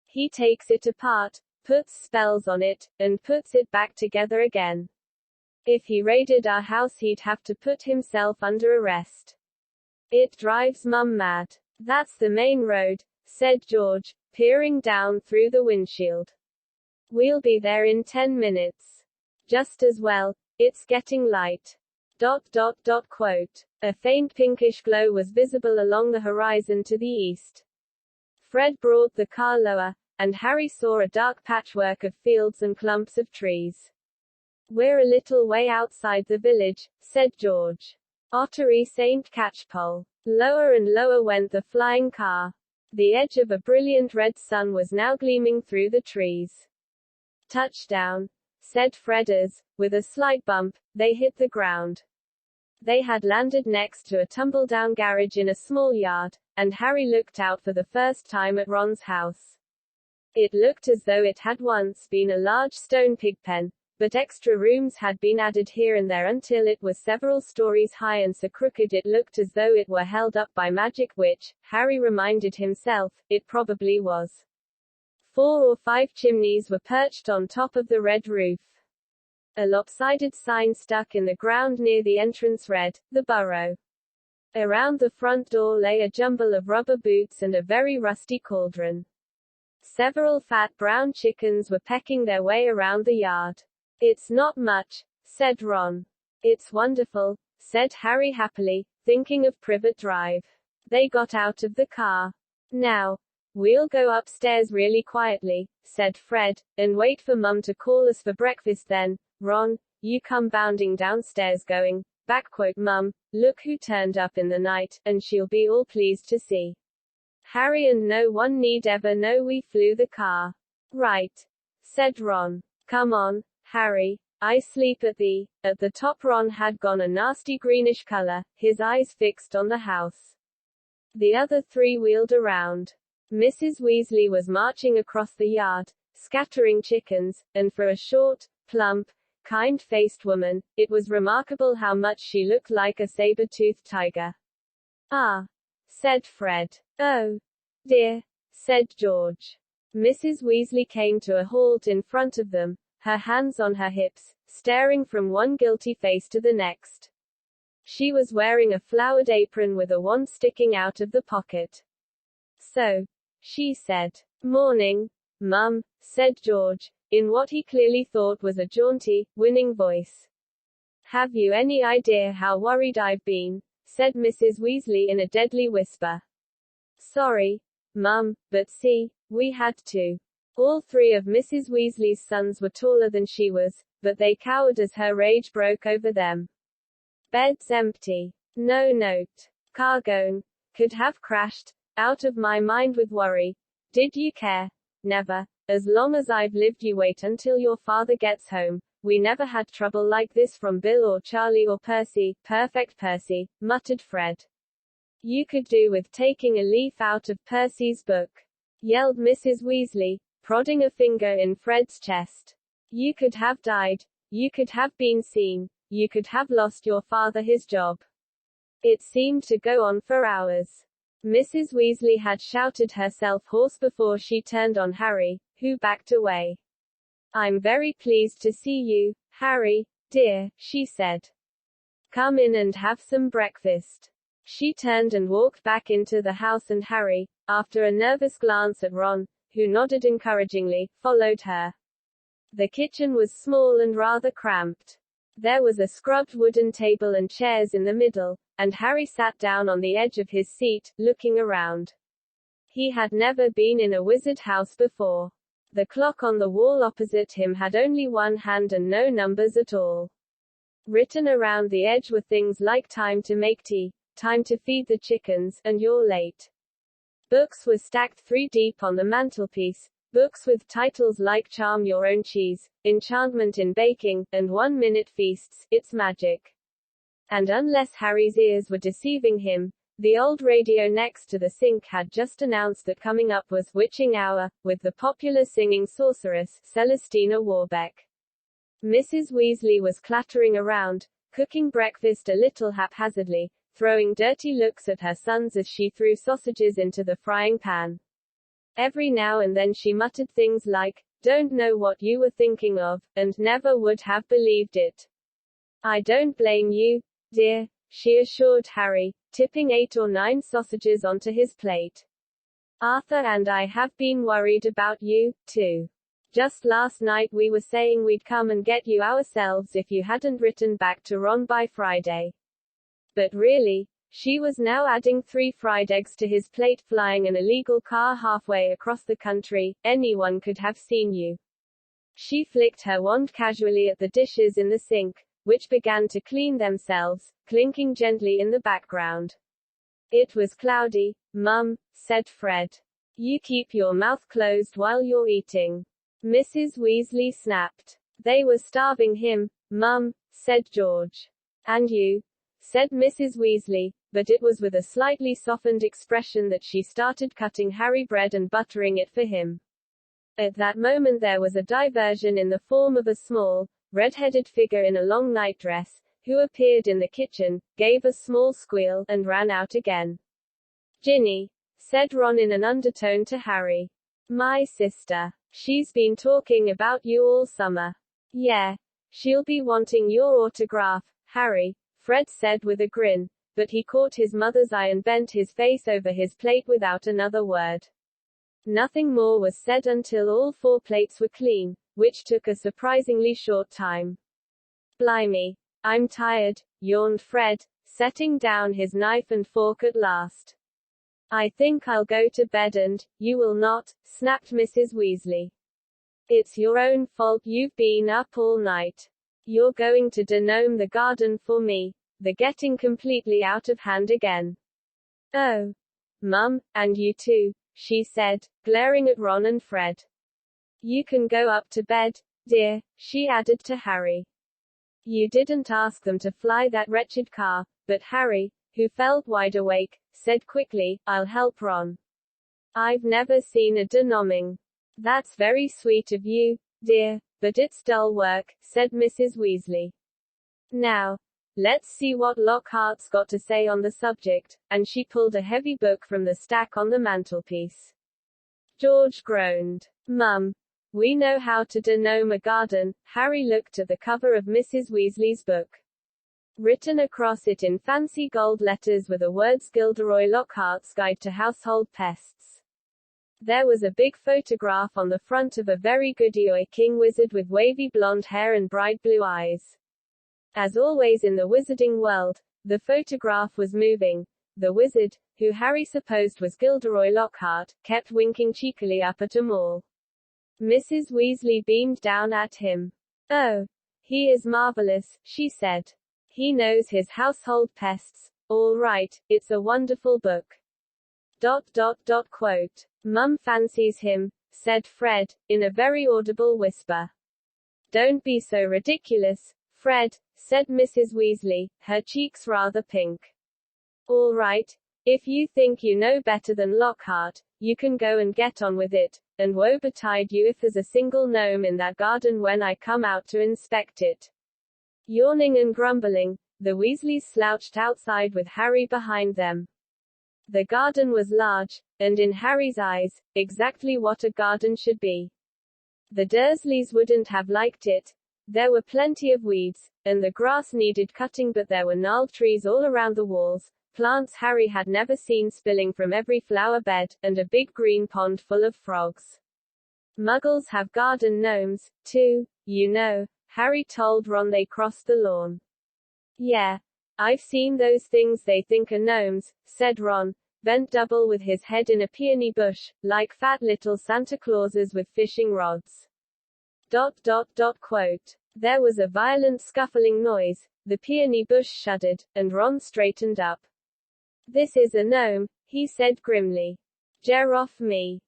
He takes it apart, puts spells on it, and puts it back together again. If he raided our house, he'd have to put himself under arrest. It drives Mum mad. That's the main road, said George, peering down through the windshield. We'll be there in 10 minutes. Just as well, it's getting light. Quote. A faint pinkish glow was visible along the horizon to the east. Fred brought the car lower, and Harry saw a dark patchwork of fields and clumps of trees. We're a little way outside the village, said George. Ottery St. Catchpole. Lower and lower went the flying car. The edge of a brilliant red sun was now gleaming through the trees. Touchdown, said Fred as, with a slight bump, they hit the ground. They had landed next to a tumble-down garage in a small yard, and Harry looked out for the first time at Ron's house. It looked as though it had once been a large stone pigpen, but extra rooms had been added here and there until it was several stories high and so crooked it looked as though it were held up by magic, which, Harry reminded himself, it probably was. 4 or 5 chimneys were perched on top of the red roof. A lopsided sign stuck in the ground near the entrance read, "The Burrow." Around the front door lay a jumble of rubber boots and a very rusty cauldron. Several fat brown chickens were pecking their way around the yard. It's not much, said Ron. It's wonderful, said Harry happily, thinking of Privet Drive. They got out of the car. Now, we'll go upstairs really quietly, said Fred, and wait for Mum to call us for breakfast then. Ron, you come bounding downstairs going, backquote Mum, look who turned up in the night, and she'll be all pleased to see. Harry and no one need ever know we flew the car. Right, said Ron. Come on, Harry. I sleep at the top. Ron had gone a nasty greenish color, his eyes fixed on the house. The other three wheeled around. Mrs. Weasley was marching across the yard, scattering chickens, and for a short, plump, kind-faced woman, it was remarkable how much she looked like a saber-toothed tiger. Ah, said Fred. Oh, dear, said George. Mrs. Weasley came to a halt in front of them, her hands on her hips, staring from one guilty face to the next. She was wearing a flowered apron with a wand sticking out of the pocket. So, she said. Morning, Mum, said George, in what he clearly thought was a jaunty, winning voice. Have you any idea how worried I've been? Said Mrs. Weasley in a deadly whisper. Sorry, Mum, but see, we had to. All three of Mrs. Weasley's sons were taller than she was, but they cowered as her rage broke over them. Bed's empty. No note. Car gone. Could have crashed. Out of my mind with worry. Did you care? Never. As long as I've lived, you wait until your father gets home. We never had trouble like this from Bill or Charlie or Percy. Perfect Percy, muttered Fred. You could do with taking a leaf out of Percy's book, yelled Mrs. Weasley, prodding a finger in Fred's chest. You could have died. You could have been seen. You could have lost your father his job. It seemed to go on for hours. Mrs. Weasley had shouted herself hoarse before she turned on Harry, who backed away. I'm very pleased to see you, Harry, dear, she said. Come in and have some breakfast. She turned and walked back into the house, and Harry, after a nervous glance at Ron, who nodded encouragingly, followed her. The kitchen was small and rather cramped. There was a scrubbed wooden table and chairs in the middle, and Harry sat down on the edge of his seat, looking around. He had never been in a wizard house before. The clock on the wall opposite him had only one hand and no numbers at all. Written around the edge were things like time to make tea, time to feed the chickens, and you're late. Books were stacked 3 deep on the mantelpiece, books with titles like Charm Your Own Cheese, Enchantment in Baking, and 1-Minute Feasts, It's Magic. And unless Harry's ears were deceiving him, the old radio next to the sink had just announced that coming up was Witching Hour, with the popular singing sorceress, Celestina Warbeck. Mrs. Weasley was clattering around, cooking breakfast a little haphazardly, throwing dirty looks at her sons as she threw sausages into the frying pan. Every now and then she muttered things like, "Don't know what you were thinking of," and "never would have believed it." "I don't blame you, dear," she assured Harry, tipping 8 or 9 sausages onto his plate. "Arthur and I have been worried about you, too. Just last night we were saying we'd come and get you ourselves if you hadn't written back to Ron by Friday. But really," she was now adding 3 fried eggs to his plate, flying an illegal car halfway across the country, "anyone could have seen you." She flicked her wand casually at the dishes in the sink, which began to clean themselves, clinking gently in the background. "It was cloudy, Mum," said Fred. "You keep your mouth closed while you're eating," Mrs. Weasley snapped. "They were starving him, Mum," said George. "And you," said Mrs. Weasley, but it was with a slightly softened expression that she started cutting Harry bread and buttering it for him. At that moment there was a diversion in the form of a small, red-headed figure in a long nightdress, who appeared in the kitchen, gave a small squeal, and ran out again. "Ginny," said Ron in an undertone to Harry. "My sister. She's been talking about you all summer." "Yeah. She'll be wanting your autograph, Harry," Fred said with a grin, but he caught his mother's eye and bent his face over his plate without another word. Nothing more was said until all 4 plates were clean, which took a surprisingly short time. "Blimey. I'm tired, yawned Fred, setting down his knife and fork at last. I think I'll go to bed and, you will not, snapped Mrs. Weasley. It's your own fault you've been up all night. You're going to denome the garden for me. They're getting completely out of hand again. Oh. Mum, and you too, she said, glaring at Ron and Fred. You can go up to bed, dear, she added to Harry. You didn't ask them to fly that wretched car, but Harry, who felt wide awake, said quickly, I'll help Ron. I've never seen a denoming. That's very sweet of you, dear, but it's dull work, said Mrs. Weasley. Now, let's see what Lockhart's got to say on the subject, and she pulled a heavy book from the stack on the mantelpiece. George groaned. Mum, we know how to denome a garden. Harry looked at the cover of Mrs. Weasley's book. Written across it in fancy gold letters were the words Gilderoy Lockhart's Guide to Household Pests. There was a big photograph on the front of a very goody king wizard with wavy blonde hair and bright blue eyes. As always in the wizarding world, the photograph was moving. The wizard, who Harry supposed was Gilderoy Lockhart, kept winking cheekily up at 'em all. Mrs. Weasley beamed down at him. Oh, he is marvelous, she said. He knows his household pests. All right, it's a wonderful book. Quote. Mum fancies him, said Fred, in a very audible whisper. Don't be so ridiculous, Fred, said Mrs. Weasley, her cheeks rather pink. All right, if you think you know better than Lockhart, you can go and get on with it, and woe betide you if there's a single gnome in that garden when I come out to inspect it. Yawning and grumbling, the Weasleys slouched outside with Harry behind them. The garden was large, and in Harry's eyes, exactly what a garden should be. The Dursleys wouldn't have liked it. There were plenty of weeds, and the grass needed cutting, but there were gnarled trees all around the walls, plants Harry had never seen spilling from every flower bed, and a big green pond full of frogs. Muggles have garden gnomes, too, you know, Harry told Ron. They crossed the lawn. Yeah, I've seen those things they think are gnomes, said Ron, bent double with his head in a peony bush, like fat little Santa Clauses with fishing rods. Quote. There was a violent scuffling noise, the peony bush shuddered, and Ron straightened up. This is a gnome, he said grimly. Ger off me,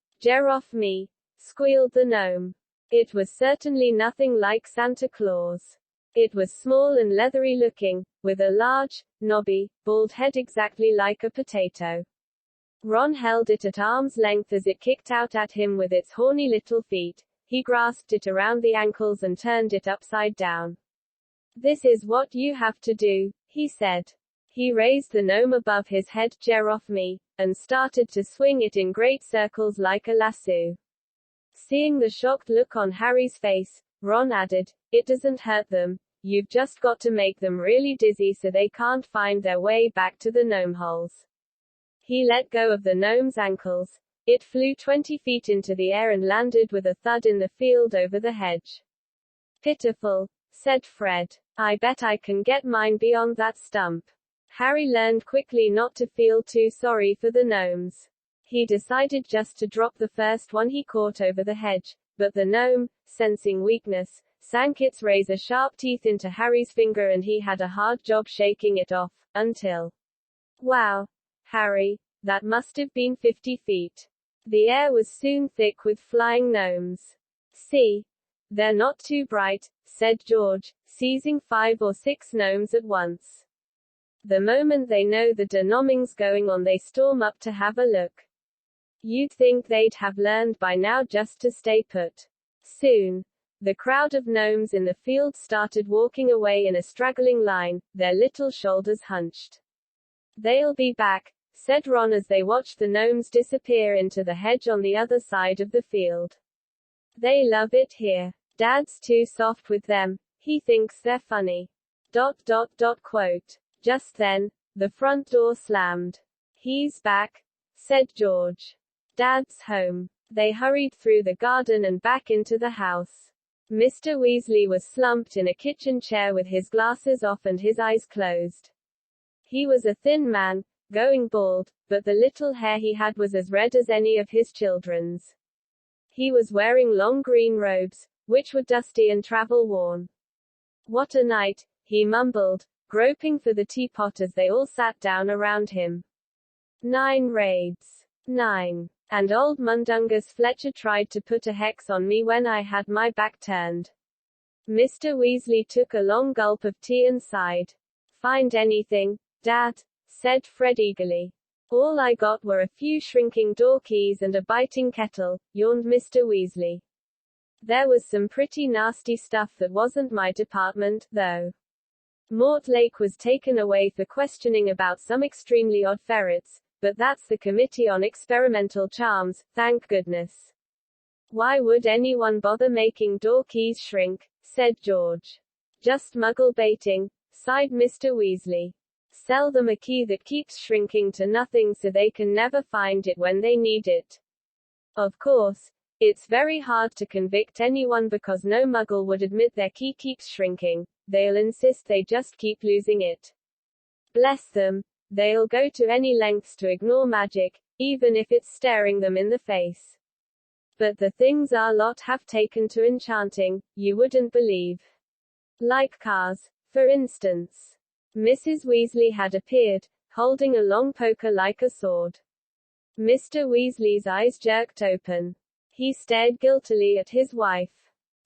squealed the gnome. It was certainly nothing like Santa Claus. It was small and leathery looking, with a large, knobby, bald head exactly like a potato. Ron held it at arm's length as it kicked out at him with its horny little feet. He grasped it around the ankles and turned it upside down. This is what you have to do, he said. He raised the gnome above his head, Ger off me, and started to swing it in great circles like a lasso. Seeing the shocked look on Harry's face, Ron added, it doesn't hurt them, you've just got to make them really dizzy so they can't find their way back to the gnome holes. He let go of the gnome's ankles. It flew 20 feet into the air and landed with a thud in the field over the hedge. Pitiful, said Fred. I bet I can get mine beyond that stump. Harry learned quickly not to feel too sorry for the gnomes. He decided just to drop the first one he caught over the hedge, but the gnome, sensing weakness, sank its razor-sharp teeth into Harry's finger and he had a hard job shaking it off, until... Wow, Harry, that must have been 50 feet. The air was soon thick with flying gnomes. See? They're not too bright, said George, seizing 5 or 6 gnomes at once. The moment they know the denoming's going on, they storm up to have a look. You'd think they'd have learned by now just to stay put. Soon, the crowd of gnomes in the field started walking away in a straggling line, their little shoulders hunched. They'll be back, said Ron as they watched the gnomes disappear into the hedge on the other side of the field. They love it here. Dad's too soft with them. He thinks they're funny. Quote. Just then, the front door slammed. He's back, said George. Dad's home. They hurried through the garden and back into the house. Mr. Weasley was slumped in a kitchen chair with his glasses off and his eyes closed. He was a thin man, going bald, but the little hair he had was as red as any of his children's. He was wearing long green robes, which were dusty and travel-worn. "What a night," he mumbled, groping for the teapot as they all sat down around him. 9 raids. 9. And old Mundungus Fletcher tried to put a hex on me when I had my back turned. Mr. Weasley took a long gulp of tea and sighed. "Find anything, Dad?" said Fred eagerly. "All I got were a few shrinking door keys and a biting kettle," yawned Mr. Weasley. "There was some pretty nasty stuff that wasn't my department, though. Mortlake was taken away for questioning about some extremely odd ferrets, but that's the Committee on Experimental Charms, thank goodness." "Why would anyone bother making door keys shrink?" said George. "Just muggle baiting," sighed Mr. Weasley. "Sell them a key that keeps shrinking to nothing so they can never find it when they need it. Of course, it's very hard to convict anyone because no muggle would admit their key keeps shrinking. They'll insist they just keep losing it. Bless them. They'll go to any lengths to ignore magic, even if it's staring them in the face. But the things our lot have taken to enchanting, you wouldn't believe. Like cars, for instance." Mrs. Weasley had appeared, holding a long poker like a sword. Mr. Weasley's eyes jerked open. He stared guiltily at his wife.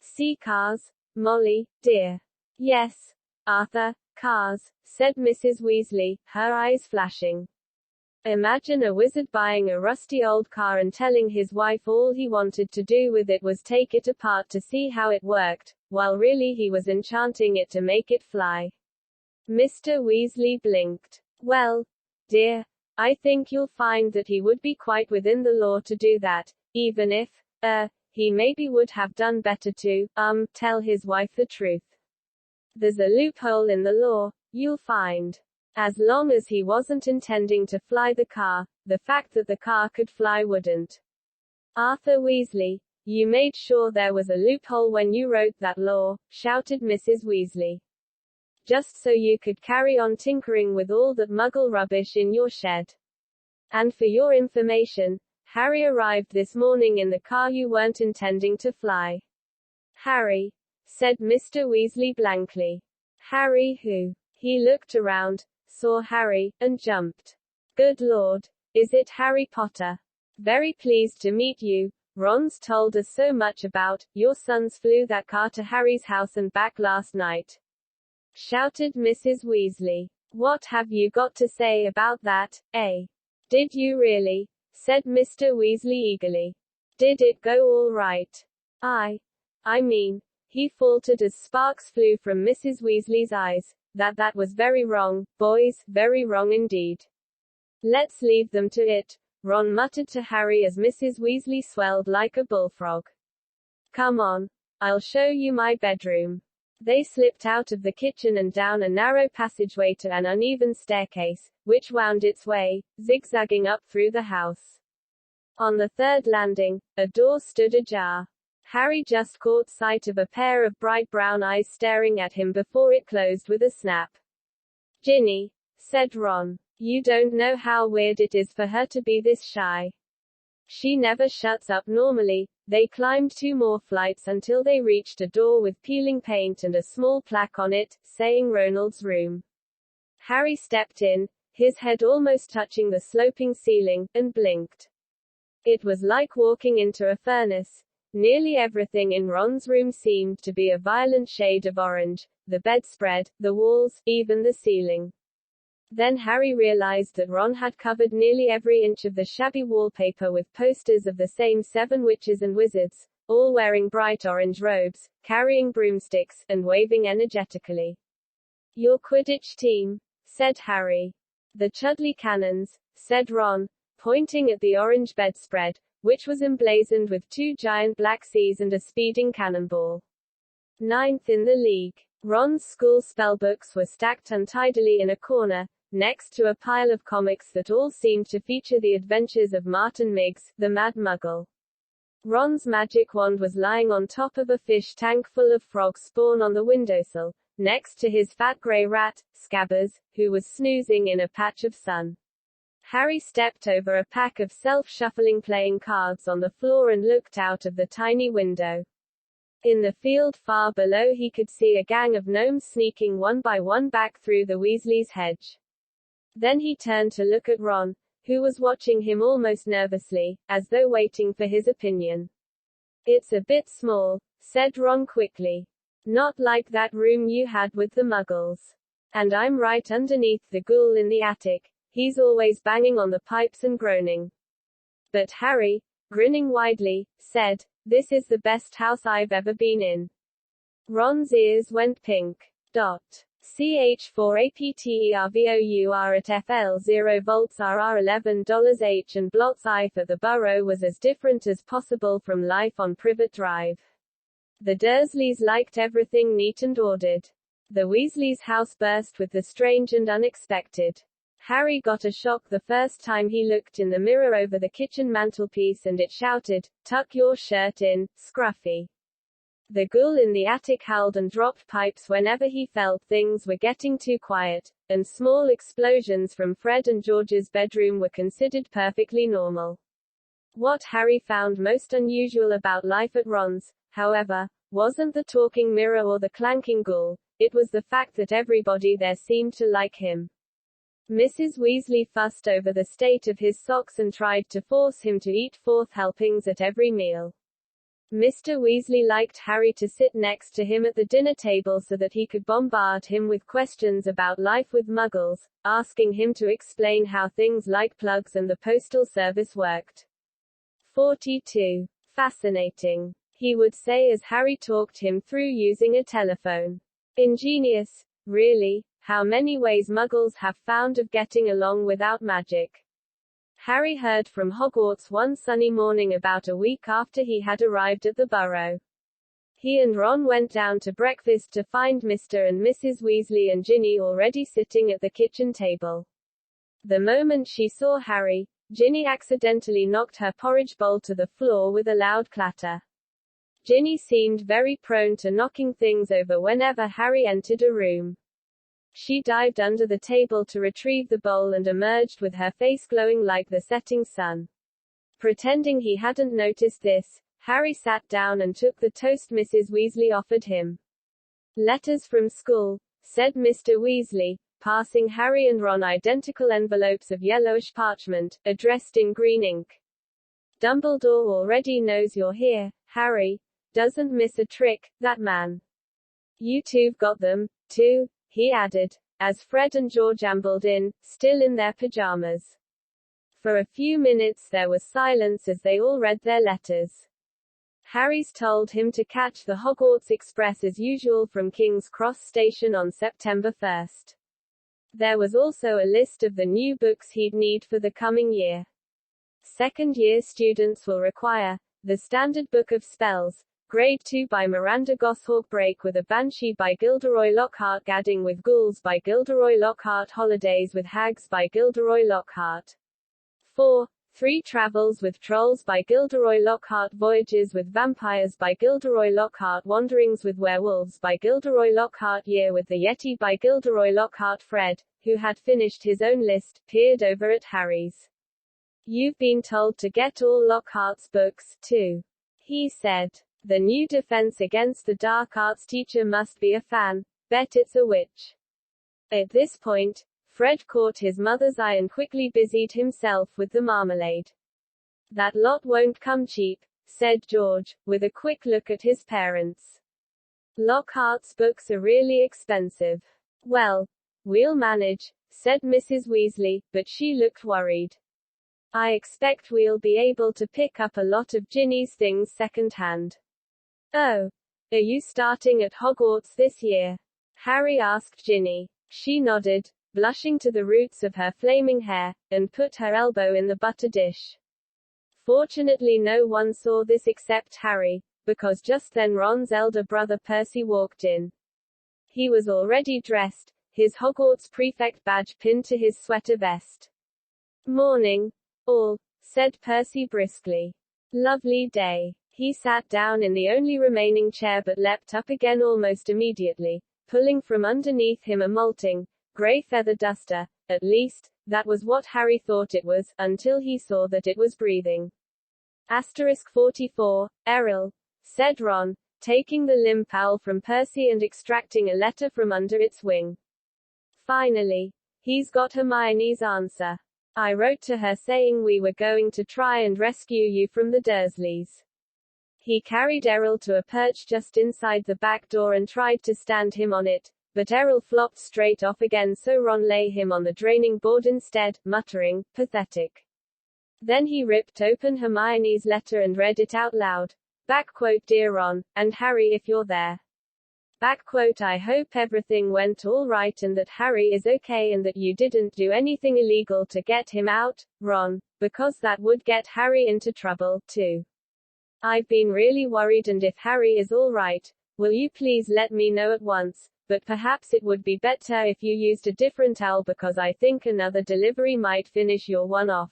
"See cars, Molly, dear?" "Yes, Arthur, cars," said Mrs. Weasley, her eyes flashing. Imagine a wizard buying a rusty old car and telling his wife all he wanted to do with it was take it apart to see how it worked, while really he was enchanting it to make it fly. Mr. Weasley blinked. "Well, dear, I think you'll find that he would be quite within the law to do that, even if, he maybe would have done better to, tell his wife the truth. There's a loophole in the law, you'll find. As long as he wasn't intending to fly the car, the fact that the car could fly wouldn't." "Arthur Weasley, you made sure there was a loophole when you wrote that law," shouted Mrs. Weasley. "Just so you could carry on tinkering with all that muggle rubbish in your shed. And for your information, Harry arrived this morning in the car you weren't intending to fly." "Harry?" said Mr. Weasley blankly. "Harry who?" He looked around, saw Harry, and jumped. "Good Lord. Is it Harry Potter? Very pleased to meet you. Ron's told us so much about, your sons flew that car to Harry's house and back last night," shouted Mrs. Weasley. "What have you got to say about that, eh?" "Did you really?" said Mr. Weasley eagerly. "Did it go all right?" I mean," he faltered as sparks flew from Mrs. Weasley's eyes, that was very wrong, boys, very wrong indeed." "Let's leave them to it," Ron muttered to Harry as Mrs. Weasley swelled like a bullfrog. "Come on. I'll show you my bedroom." They slipped out of the kitchen and down a narrow passageway to an uneven staircase, which wound its way, zigzagging up through the house. On the third landing, a door stood ajar. Harry just caught sight of a pair of bright brown eyes staring at him before it closed with a snap. "Ginny," said Ron, "you don't know how weird it is for her to be this shy. She never shuts up normally." They climbed 2 more flights until they reached a door with peeling paint and a small plaque on it, saying Ronald's room. Harry stepped in, his head almost touching the sloping ceiling, and blinked. It was like walking into a furnace. Nearly everything in Ron's room seemed to be a violent shade of orange, the bedspread, the walls, even the ceiling. Then Harry realized that Ron had covered nearly every inch of the shabby wallpaper with posters of the same 7 witches and wizards, all wearing bright orange robes, carrying broomsticks, and waving energetically. "Your Quidditch team," said Harry. "The Chudley Cannons," said Ron, pointing at the orange bedspread, which was emblazoned with 2 giant black C's and a speeding cannonball. 9th in the league. Ron's school spellbooks were stacked untidily in a corner, next to a pile of comics that all seemed to feature the adventures of Martin Miggs, the Mad Muggle. Ron's magic wand was lying on top of a fish tank full of frog spawn on the windowsill, next to his fat grey rat, Scabbers, who was snoozing in a patch of sun. Harry stepped over a pack of self-shuffling playing cards on the floor and looked out of the tiny window. In the field far below he could see a gang of gnomes sneaking one by one back through the Weasleys' hedge. Then he turned to look at Ron, who was watching him almost nervously, as though waiting for his opinion. "It's a bit small," said Ron quickly. "Not like that room you had with the Muggles. And I'm right underneath the ghoul in the attic. He's always banging on the pipes and groaning." But Harry, grinning widely, said, "This is the best house I've ever been in." Ron's ears went pink. CH4APTERVOUR at FL 0 volts RR $11 and Blot's eye for the Burrow was as different as possible from life on Privet Drive. The Dursleys liked everything neat and ordered. The Weasleys' house burst with the strange and unexpected. Harry got a shock the first time he looked in the mirror over the kitchen mantelpiece and it shouted, "Tuck your shirt in, Scruffy." The ghoul in the attic howled and dropped pipes whenever he felt things were getting too quiet, and small explosions from Fred and George's bedroom were considered perfectly normal. What Harry found most unusual about life at Ron's, however, wasn't the talking mirror or the clanking ghoul, it was the fact that everybody there seemed to like him. Mrs. Weasley fussed over the state of his socks and tried to force him to eat fourth helpings at every meal. Mr. Weasley liked Harry to sit next to him at the dinner table so that he could bombard him with questions about life with Muggles, asking him to explain how things like plugs and the postal service worked. 42. Fascinating, he would say as Harry talked him through using a telephone. Ingenious, really. How many ways Muggles have found of getting along without magic. Harry heard from Hogwarts one sunny morning about a week after he had arrived at the Burrow. He and Ron went down to breakfast to find Mr. and Mrs. Weasley and Ginny already sitting at the kitchen table. The moment she saw Harry, Ginny accidentally knocked her porridge bowl to the floor with a loud clatter. Ginny seemed very prone to knocking things over whenever Harry entered a room. She dived under the table to retrieve the bowl and emerged with her face glowing like the setting sun. Pretending he hadn't noticed this, Harry sat down and took the toast Mrs. Weasley offered him. "Letters from school," said Mr. Weasley, passing Harry and Ron identical envelopes of yellowish parchment, addressed in green ink. "Dumbledore already knows you're here, Harry. Doesn't miss a trick, that man. You two've got them, too," he added, as Fred and George ambled in, still in their pajamas. For a few minutes there was silence as they all read their letters. Harry's told him to catch the Hogwarts Express as usual from King's Cross Station on September 1st. There was also a list of the new books he'd need for the coming year. Second-year students will require The Standard Book of Spells, Grade 2 by Miranda Goshawk, Break with a Banshee by Gilderoy Lockhart, Gadding with Ghouls by Gilderoy Lockhart, Holidays with Hags by Gilderoy Lockhart. 4. Three Travels with Trolls by Gilderoy Lockhart, Voyages with Vampires by Gilderoy Lockhart, Wanderings with Werewolves by Gilderoy Lockhart, Year with the Yeti by Gilderoy Lockhart. Fred, who had finished his own list, peered over at Harry's. "You've been told to get all Lockhart's books, too," he said. "The new Defense Against the Dark Arts teacher must be a fan. Bet it's a witch." At this point, Fred caught his mother's eye and quickly busied himself with the marmalade. "That lot won't come cheap," said George, with a quick look at his parents. "Lockhart's books are really expensive." "Well, we'll manage," said Mrs. Weasley, but she looked worried. "I expect we'll be able to pick up a lot of Ginny's things second-hand." "Oh, are you starting at Hogwarts this year?" Harry asked Ginny. She nodded, blushing to the roots of her flaming hair, and put her elbow in the butter dish. Fortunately no one saw this except Harry, because just then Ron's elder brother Percy walked in. He was already dressed, his Hogwarts prefect badge pinned to his sweater vest. "Morning, all," said Percy briskly. Lovely day. He sat down in the only remaining chair but leapt up again almost immediately, pulling from underneath him a molting, grey feather duster. At least, that was what Harry thought it was, until he saw that it was breathing. Asterisk 44, Errol, said Ron, taking the limp owl from Percy and extracting a letter from under its wing. Finally. He's got Hermione's answer. I wrote to her saying we were going to try and rescue you from the Dursleys. He carried Errol to a perch just inside the back door and tried to stand him on it, but Errol flopped straight off again, so Ron lay him on the draining board instead, muttering, "Pathetic." Then he ripped open Hermione's letter and read it out loud. "Dear Ron, and Harry if you're there. I hope everything went all right and that Harry is okay and that you didn't do anything illegal to get him out, Ron, because that would get Harry into trouble, too. I've been really worried, and if Harry is all right, will you please let me know at once, but perhaps it would be better if you used a different owl because I think another delivery might finish your one off.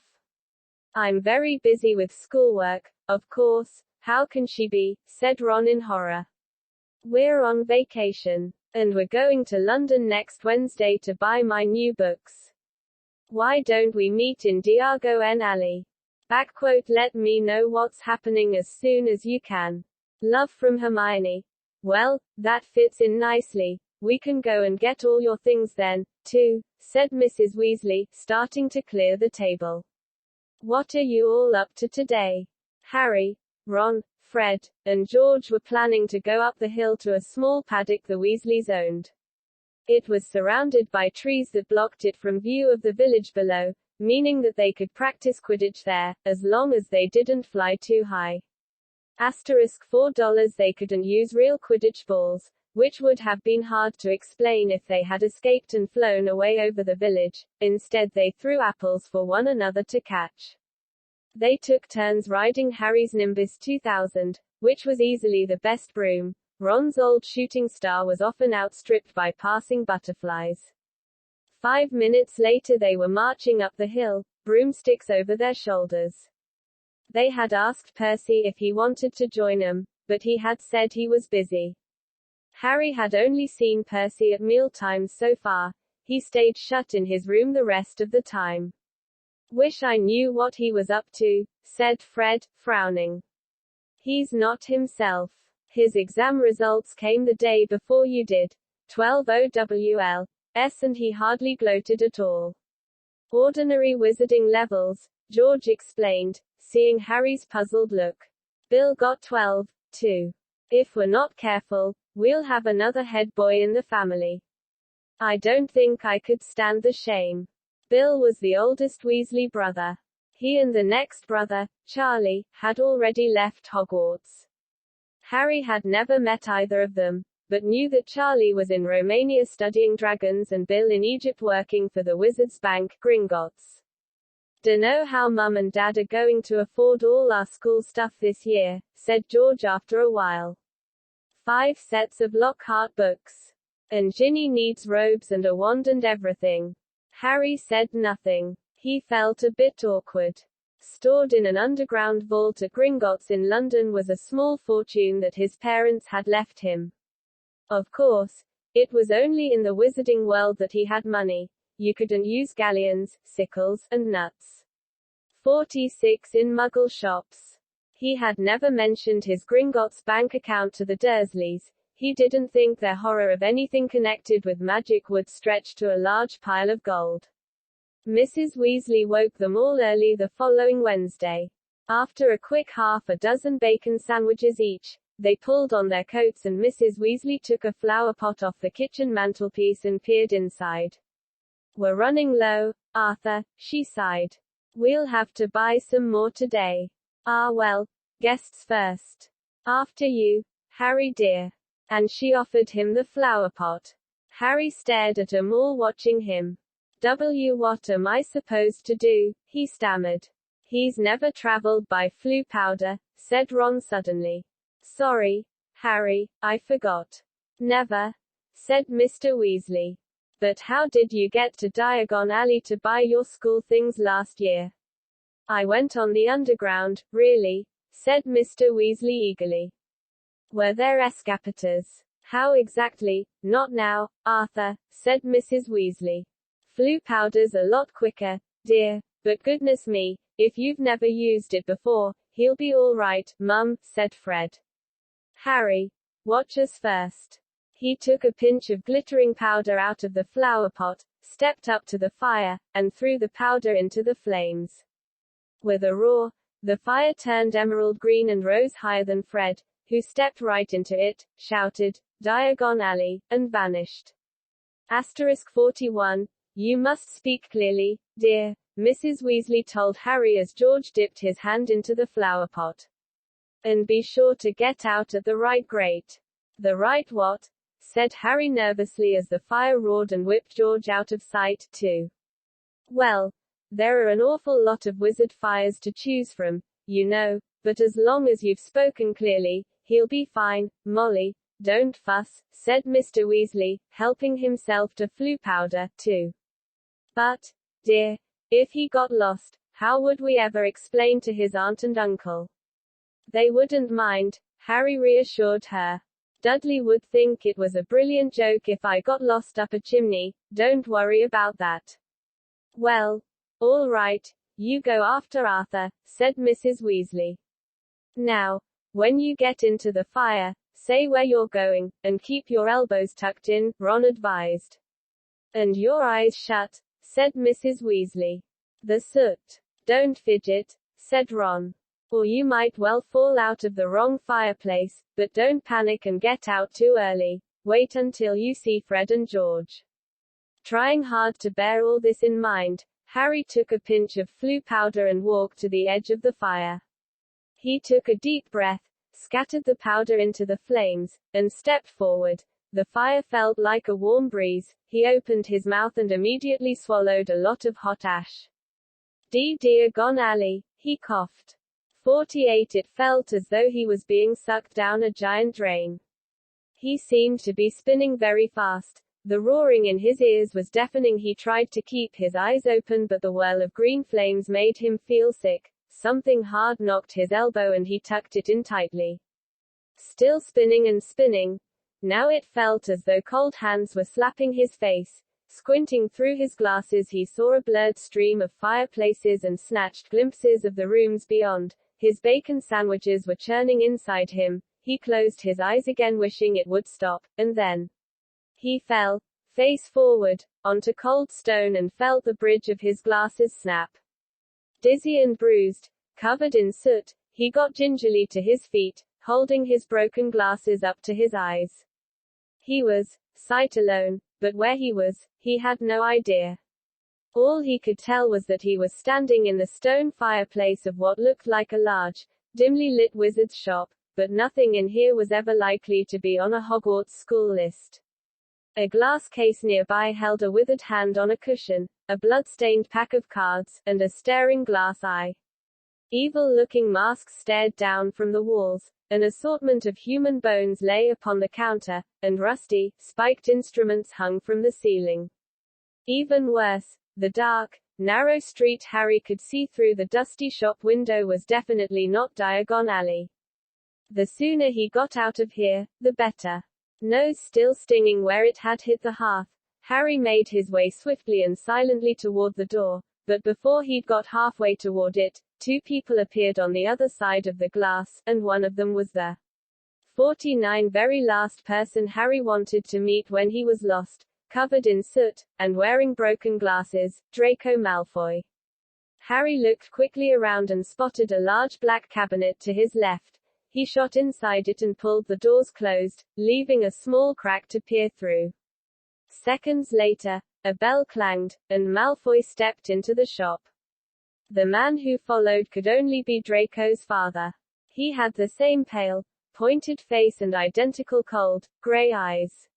I'm very busy with schoolwork, of course. How can she be?" said Ron in horror. "We're on vacation. And we're going to London next Wednesday to buy my new books. Why don't we meet in Diagon Alley? Let me know what's happening as soon as you can. Love from Hermione." "Well, that fits in nicely. We can go and get all your things then, too," said Mrs. Weasley, starting to clear the table. "What are you all up to today?" Harry, Ron, Fred, and George were planning to go up the hill to a small paddock the Weasleys owned. It was surrounded by trees that blocked it from view of the village below, meaning that they could practice Quidditch there, as long as they didn't fly too high. Asterisk $4 They couldn't use real Quidditch balls, which would have been hard to explain if they had escaped and flown away over the village. Instead they threw apples for one another to catch. They took turns riding Harry's Nimbus 2000, which was easily the best broom. Ron's old shooting star was often outstripped by passing butterflies. 5 minutes later they were marching up the hill, broomsticks over their shoulders. They had asked Percy if he wanted to join them, but he had said he was busy. Harry had only seen Percy at mealtimes so far. He stayed shut in his room the rest of the time. "Wish I knew what he was up to," said Fred, frowning. "He's not himself. His exam results came the day before you did. 12 OWLs, and he hardly gloated at all. Ordinary wizarding levels," George explained, seeing Harry's puzzled look. "Bill got 12, too. If we're not careful, we'll have another head boy in the family. I don't think I could stand the shame." Bill was the oldest Weasley brother. He and the next brother, Charlie, had already left Hogwarts. Harry had never met either of them, but knew that Charlie was in Romania studying dragons and Bill in Egypt working for the Wizards' Bank, Gringotts. "Dunno how Mum and Dad are going to afford all our school stuff this year," said George after a while. 5 sets of Lockhart books. "And Ginny needs robes and a wand and everything." Harry said nothing. He felt a bit awkward. Stored in an underground vault at Gringotts in London was a small fortune that his parents had left him. Of course, it was only in the wizarding world that he had money. You couldn't use galleons, sickles, and nuts. 46 in Muggle shops. He had never mentioned his Gringotts bank account to the Dursleys. He didn't think their horror of anything connected with magic would stretch to a large pile of gold. Mrs. Weasley woke them all early the following Wednesday. After a quick half-a-dozen bacon sandwiches each, they pulled on their coats and Mrs. Weasley took a flower pot off the kitchen mantelpiece and peered inside. "We're running low, Arthur," she sighed. "We'll have to buy some more today." "Ah well, guests first. After you, Harry dear." And she offered him the flower pot. Harry stared at her, all watching him. What am I supposed to do?" he stammered. "He's never traveled by Floo powder," said Ron suddenly. "Sorry, Harry, I forgot." "Never," said Mr. Weasley. "But how did you get to Diagon Alley to buy your school things last year?" "I went on the underground, really," said Mr. Weasley eagerly. Were there escapators? How exactly? Not now, Arthur, said Mrs. Weasley. Flue powder's a lot quicker, dear, but goodness me, if you've never used it before, he'll be all right, Mum, said Fred. Harry, watch us first. He took a pinch of glittering powder out of the flower pot, stepped up to the fire, and threw the powder into the flames. With a roar, the fire turned emerald green and rose higher than Fred, who stepped right into it, shouted, Diagon Alley, and vanished. Asterisk 41. You must speak clearly, dear, Mrs. Weasley told Harry as George dipped his hand into the flower pot. And be sure to get out at the right grate. The right what? Said Harry nervously as the fire roared and whipped George out of sight, too. Well, there are an awful lot of wizard fires to choose from, you know, but as long as you've spoken clearly, he'll be fine. Molly, don't fuss, said Mr. Weasley, helping himself to Flue powder, too. But, dear, if he got lost, how would we ever explain to his aunt and uncle? They wouldn't mind, Harry reassured her. Dudley would think it was a brilliant joke if I got lost up a chimney, don't worry about that. Well, all right, you go after Arthur, said Mrs. Weasley. Now, when you get into the fire, say where you're going, and keep your elbows tucked in, Ron advised. And your eyes shut, said Mrs. Weasley. The soot. Don't fidget, said Ron. Or you might well fall out of the wrong fireplace, but don't panic and get out too early. Wait until you see Fred and George. Trying hard to bear all this in mind, Harry took a pinch of Flue powder and walked to the edge of the fire. He took a deep breath, scattered the powder into the flames, and stepped forward. The fire felt like a warm breeze. He opened his mouth and immediately swallowed a lot of hot ash. Diagon Alley, he coughed. 48. It felt as though he was being sucked down a giant drain. He seemed to be spinning very fast. The roaring in his ears was deafening. He tried to keep his eyes open, but the whirl of green flames made him feel sick. Something hard knocked his elbow and he tucked it in tightly. Still spinning and spinning. Now it felt as though cold hands were slapping his face. Squinting through his glasses, he saw a blurred stream of fireplaces and snatched glimpses of the rooms beyond. His bacon sandwiches were churning inside him. He closed his eyes again, wishing it would stop, and then he fell, face forward, onto cold stone and felt the bridge of his glasses snap. Dizzy and bruised, covered in soot, he got gingerly to his feet, holding his broken glasses up to his eyes. He was sight alone, but where he was, he had no idea. All he could tell was that he was standing in the stone fireplace of what looked like a large, dimly lit wizard's shop, but nothing in here was ever likely to be on a Hogwarts school list. A glass case nearby held a withered hand on a cushion, a blood-stained pack of cards, and a staring glass eye. Evil-looking masks stared down from the walls. An assortment of human bones lay upon the counter, and rusty, spiked instruments hung from the ceiling. Even worse, the dark, narrow street Harry could see through the dusty shop window was definitely not Diagon Alley. The sooner he got out of here, the better. Nose still stinging where it had hit the hearth, Harry made his way swiftly and silently toward the door, but before he'd got halfway toward it, two people appeared on the other side of the glass, and one of them was the 49 very last person Harry wanted to meet when he was lost, covered in soot, and wearing broken glasses, Draco Malfoy. Harry looked quickly around and spotted a large black cabinet to his left. He shot inside it and pulled the doors closed, leaving a small crack to peer through. Seconds later, a bell clanged, and Malfoy stepped into the shop. The man who followed could only be Draco's father. He had the same pale, pointed face and identical cold, grey eyes.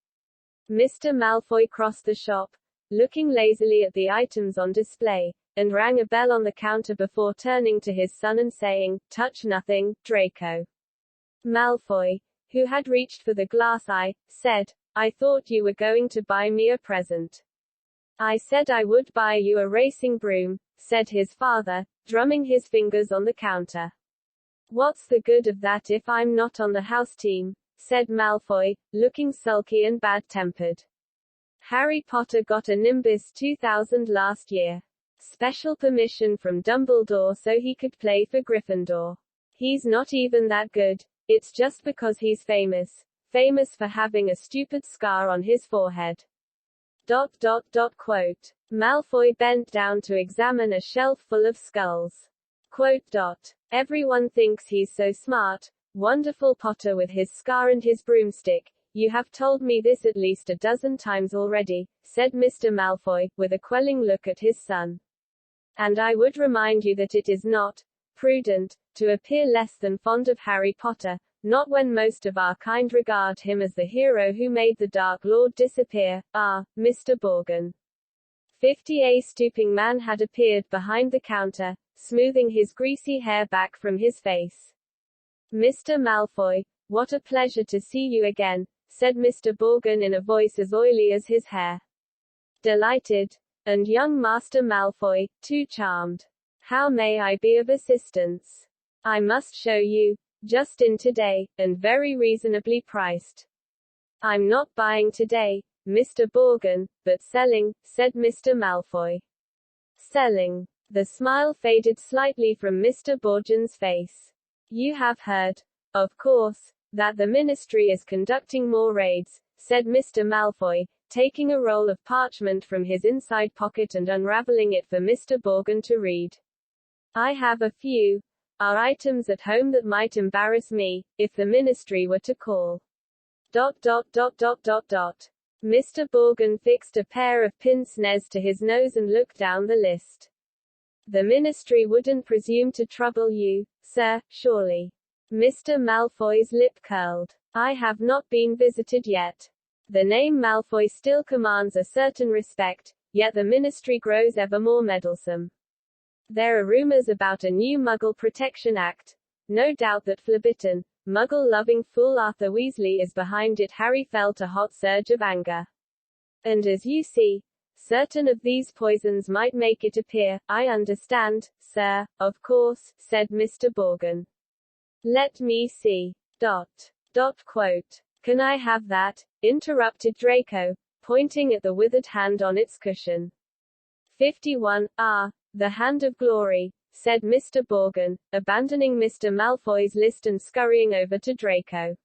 Mr. Malfoy crossed the shop, looking lazily at the items on display, and rang a bell on the counter before turning to his son and saying, "Touch nothing, Draco." Malfoy, who had reached for the glass eye, said, "I thought you were going to buy me a present." "I said I would buy you a racing broom," said his father, drumming his fingers on the counter. What's the good of that if I'm not on the house team? Said Malfoy, looking sulky and bad-tempered. Harry Potter got a Nimbus 2000 last year. Special permission from Dumbledore so he could play for Gryffindor. He's not even that good. It's just because he's famous. Famous for having a stupid scar on his forehead. Quote. Malfoy bent down to examine a shelf full of skulls. Quote. Everyone thinks he's so smart. Wonderful Potter with his scar and his broomstick. You have told me this at least a dozen times already, said Mr. Malfoy, with a quelling look at his son. And I would remind you that it is not prudent to appear less than fond of Harry Potter, not when most of our kind regard him as the hero who made the Dark Lord disappear. Mr. Borgin. 50. A stooping man had appeared behind the counter, smoothing his greasy hair back from his face. Mr. Malfoy, what a pleasure to see you again, said Mr. Borgin in a voice as oily as his hair. Delighted. And young Master Malfoy, too charmed. How may I be of assistance? I must show you. Just in today, and very reasonably priced. I'm not buying today, Mr. Borgin, but selling, said Mr. Malfoy. Selling. The smile faded slightly from Mr. Borgin's face. You have heard, of course, that the Ministry is conducting more raids, said Mr. Malfoy, taking a roll of parchment from his inside pocket and unraveling it for Mr. Borgin to read. I have a few items at home that might embarrass me, if the Ministry were to call. Mr. Borgin fixed a pair of pince-nez to his nose and looked down the list. The Ministry wouldn't presume to trouble you, sir, surely. Mr. Malfoy's lip curled. I have not been visited yet. The name Malfoy still commands a certain respect, yet the Ministry grows ever more meddlesome. There are rumors about a new Muggle Protection Act. No doubt that Flabberton, Muggle-loving fool Arthur Weasley is behind it. Harry felt a hot surge of anger. And as you see, certain of these poisons might make it appear. I understand, sir, of course, said Mr. Borgin. Let me see. Quote. Can I have that? Interrupted Draco, pointing at the withered hand on its cushion. 51. The Hand of Glory, said Mr. Borgin, abandoning Mr. Malfoy's list and scurrying over to Draco.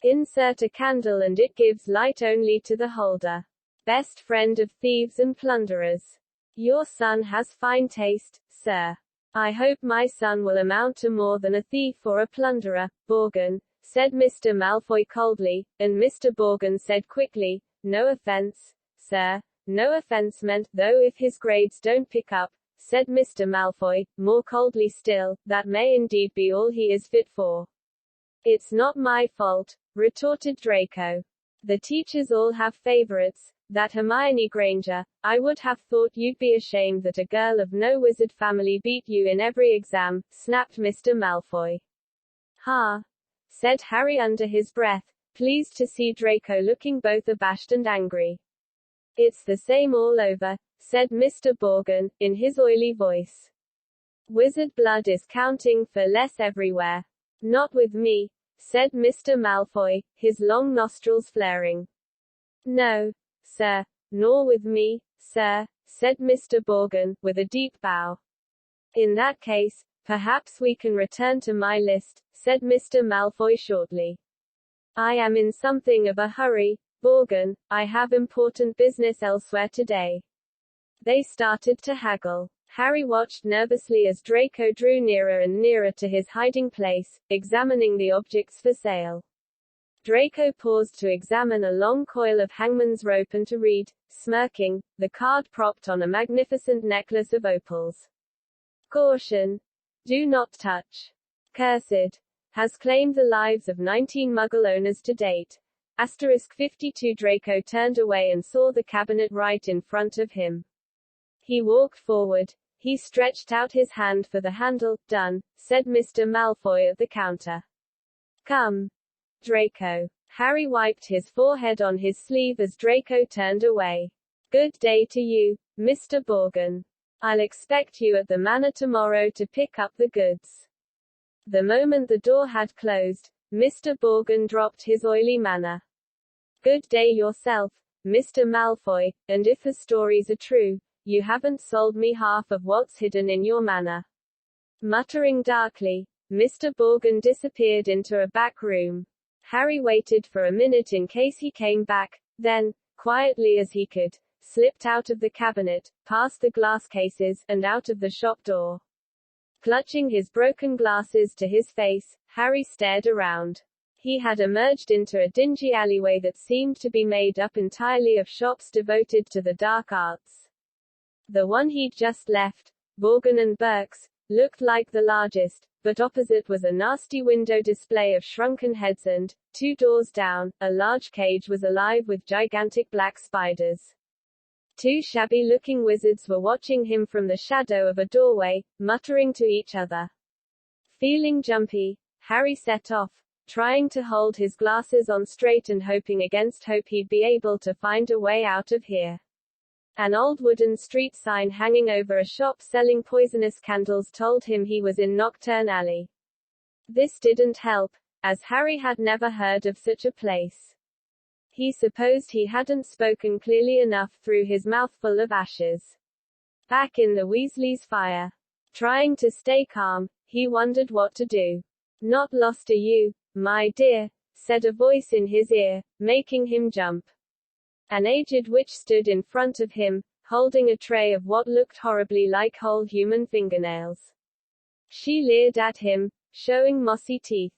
Insert a candle and it gives light only to the holder. Best friend of thieves and plunderers. Your son has fine taste, sir. I hope my son will amount to more than a thief or a plunderer, Borgin, said Mr. Malfoy coldly, and Mr. Borgin said quickly, no offense, sir. No offense meant, though if his grades don't pick up, said Mr. Malfoy, more coldly still, that may indeed be all he is fit for. It's not my fault, retorted Draco. The teachers all have favorites. That Hermione Granger, I would have thought you'd be ashamed that a girl of no wizard family beat you in every exam, snapped Mr. Malfoy. Ha! Said Harry under his breath, pleased to see Draco looking both abashed and angry. It's the same all over, said Mr. Borgin, in his oily voice. Wizard blood is counting for less everywhere. Not with me, said Mr. Malfoy, his long nostrils flaring. No, sir, nor with me, sir, said Mr. Borgin, with a deep bow. In that case, perhaps we can return to my list, said Mr. Malfoy shortly. I am in something of a hurry, Borgin, I have important business elsewhere today. They started to haggle. Harry watched nervously as Draco drew nearer and nearer to his hiding place, examining the objects for sale. Draco paused to examine a long coil of hangman's rope and to read, smirking, the card propped on a magnificent necklace of opals. Caution. Do not touch. Cursed. Has claimed the lives of 19 Muggle owners to date. Asterisk 52. Draco turned away and saw the cabinet right in front of him. He walked forward. He stretched out his hand for the handle. Done, said Mr. Malfoy at the counter. Come, Draco. Harry wiped his forehead on his sleeve as Draco turned away. Good day to you, Mr. Borgin. I'll expect you at the manor tomorrow to pick up the goods. The moment the door had closed, Mr. Borgin dropped his oily manner. Good day yourself, Mr. Malfoy, and if the stories are true, you haven't sold me half of what's hidden in your manor. Muttering darkly, Mr. Borgin disappeared into a back room. Harry waited for a minute in case he came back, then, quietly as he could, slipped out of the cabinet, past the glass cases, and out of the shop door. Clutching his broken glasses to his face, Harry stared around. He had emerged into a dingy alleyway that seemed to be made up entirely of shops devoted to the dark arts. The one he'd just left, Borgin and Burke's, looked like the largest, but opposite was a nasty window display of shrunken heads and, 2 doors down, a large cage was alive with gigantic black spiders. 2 shabby-looking wizards were watching him from the shadow of a doorway, muttering to each other. Feeling jumpy, Harry set off, trying to hold his glasses on straight and hoping against hope he'd be able to find a way out of here. An old wooden street sign hanging over a shop selling poisonous candles told him he was in Knockturn Alley. This didn't help, as Harry had never heard of such a place. He supposed he hadn't spoken clearly enough through his mouthful of ashes. Back in the Weasleys' fire. Trying to stay calm, he wondered what to do. Not lost are you, my dear, said a voice in his ear, making him jump. An aged witch stood in front of him, holding a tray of what looked horribly like whole human fingernails. She leered at him, showing mossy teeth.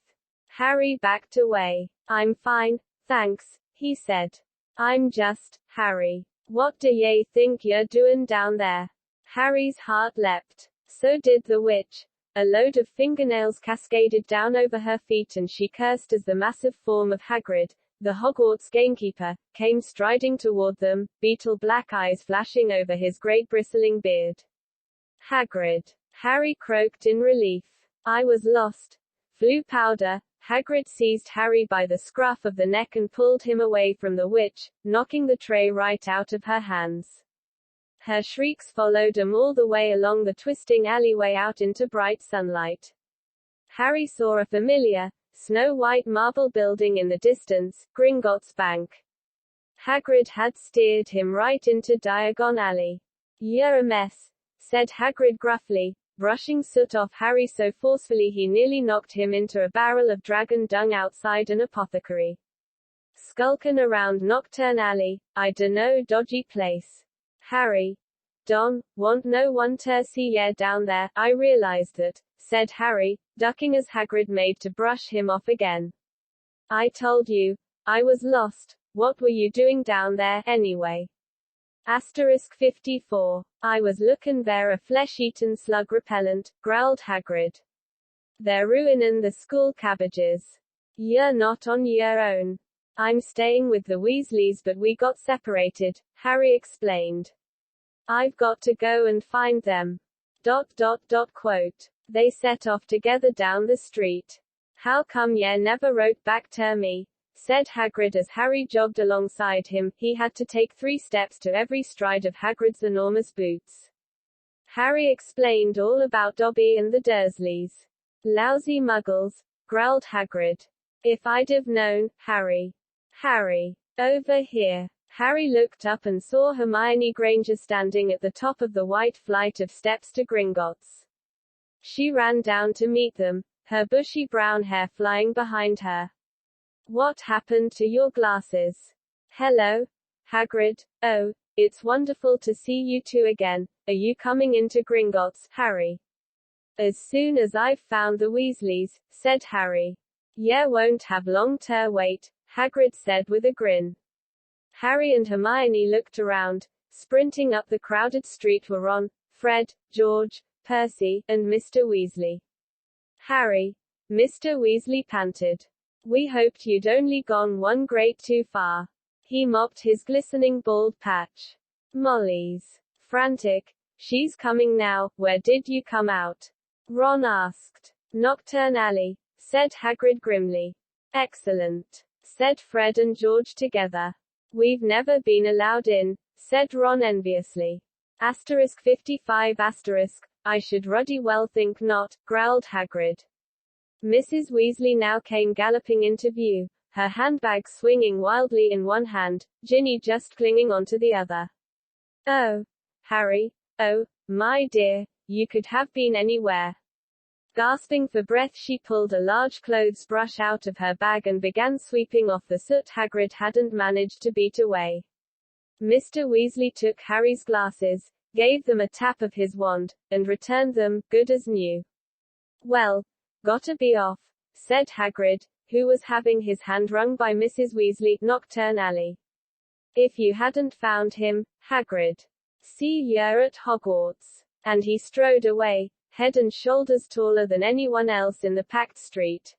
Harry backed away. I'm fine, thanks, he said. I'm just, Harry. What do ye think you're doin' down there? Harry's heart leapt. So did the witch. A load of fingernails cascaded down over her feet and she cursed as the massive form of Hagrid, the Hogwarts gamekeeper, came striding toward them, beetle black eyes flashing over his great bristling beard. Hagrid. Harry croaked in relief. I was lost. Flue powder. Hagrid seized Harry by the scruff of the neck and pulled him away from the witch, knocking the tray right out of her hands. Her shrieks followed him all the way along the twisting alleyway out into bright sunlight. Harry saw a familiar, snow-white marble building in the distance, Gringotts Bank. Hagrid had steered him right into Diagon Alley. You're a mess, said Hagrid gruffly, brushing soot off Harry so forcefully he nearly knocked him into a barrel of dragon dung outside an apothecary. Skulkin' around Knockturn Alley, I dunno, dodgy place. Harry. Don, want no one ter see ye down there, I realized that, said Harry, ducking as Hagrid made to brush him off again. I told you, I was lost. What were you doing down there, anyway? Asterisk 54. I was lookin' there a flesh-eaten slug repellent, growled Hagrid. They're ruinin' the school cabbages. You're not on your own. I'm staying with the Weasleys but we got separated, Harry explained. I've got to go and find them. Quote. They set off together down the street. How come ye never wrote back ter me? Said Hagrid as Harry jogged alongside him. He had to take 3 steps to every stride of Hagrid's enormous boots. Harry explained all about Dobby and the Dursleys. Lousy muggles, growled Hagrid. If I'd have known, Harry. Harry. Over here. Harry looked up and saw Hermione Granger standing at the top of the white flight of steps to Gringotts. She ran down to meet them, her bushy brown hair flying behind her. What happened to your glasses? Hello, Hagrid. Oh, it's wonderful to see you two again. Are you coming into Gringotts, Harry? As soon as I've found the Weasleys, said Harry. Ye won't have long ter wait, Hagrid said with a grin. Harry and Hermione looked around. Sprinting up the crowded street were Ron, Fred, George, Percy, and Mr. Weasley. Harry. Mr. Weasley panted. We hoped you'd only gone one grade too far. He mopped his glistening bald patch. Molly's. Frantic. She's coming now, where did you come out? Ron asked. Knockturn Alley, said Hagrid grimly. Excellent, said Fred and George together. We've never been allowed in, said Ron enviously. Asterisk 55 asterisk, I should ruddy well think not, growled Hagrid. Mrs. Weasley now came galloping into view, her handbag swinging wildly in one hand, Ginny just clinging onto the other. "Oh, Harry. Oh, my dear, you could have been anywhere." Gasping for breath, she pulled a large clothes brush out of her bag and began sweeping off the soot Hagrid hadn't managed to beat away. Mr. Weasley took Harry's glasses, gave them a tap of his wand, and returned them, good as new. "Well, gotta be off," said Hagrid, who was having his hand wrung by Mrs. Weasley, Knockturn Alley. "If you hadn't found him, Hagrid. See ya at Hogwarts." And he strode away, head and shoulders taller than anyone else in the packed street.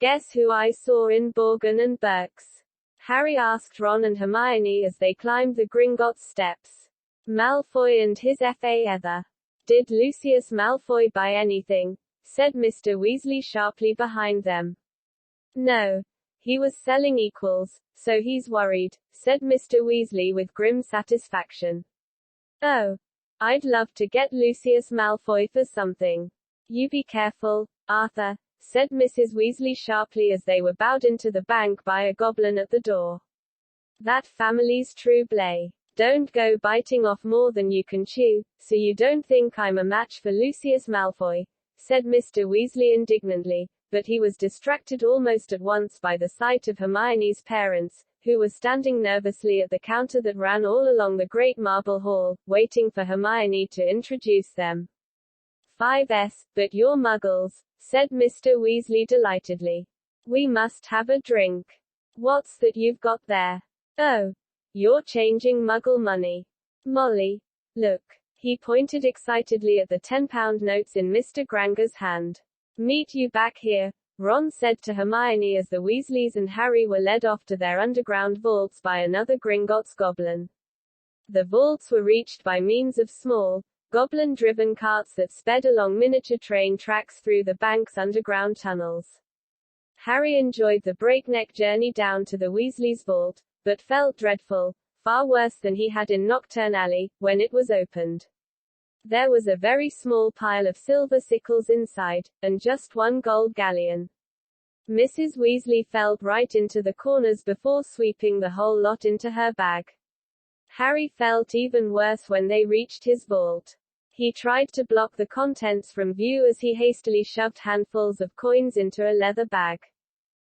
"Guess who I saw in Borgin and Burke's?" Harry asked Ron and Hermione as they climbed the Gringotts steps. "Malfoy and his F.A. Ether." "Did Lucius Malfoy buy anything?" said Mr. Weasley sharply behind them. "No. He was selling equals, so he's worried," said Mr. Weasley with grim satisfaction. "Oh. I'd love to get Lucius Malfoy for something." "You be careful, Arthur," said Mrs. Weasley sharply as they were bowed into the bank by a goblin at the door. "That family's true blay. Don't go biting off more than you can chew, so you don't think I'm a match for Lucius Malfoy," said Mr. Weasley indignantly, but he was distracted almost at once by the sight of Hermione's parents, who were standing nervously at the counter that ran all along the great marble hall, waiting for Hermione to introduce them. "5s, but you're muggles," said Mr. Weasley delightedly. "We must have a drink. What's that you've got there?" "Oh, you're changing muggle money. Molly. Look." He pointed excitedly at the £10 notes in Mr. Granger's hand. "Meet you back here," Ron said to Hermione as the Weasleys and Harry were led off to their underground vaults by another Gringotts goblin. The vaults were reached by means of small, goblin-driven carts that sped along miniature train tracks through the bank's underground tunnels. Harry enjoyed the breakneck journey down to the Weasleys' vault, but felt dreadful, far worse than he had in Knockturn Alley, when it was opened. There was a very small pile of silver sickles inside, and just one gold galleon. Mrs. Weasley fell right into the corners before sweeping the whole lot into her bag. Harry felt even worse when they reached his vault. He tried to block the contents from view as he hastily shoved handfuls of coins into a leather bag.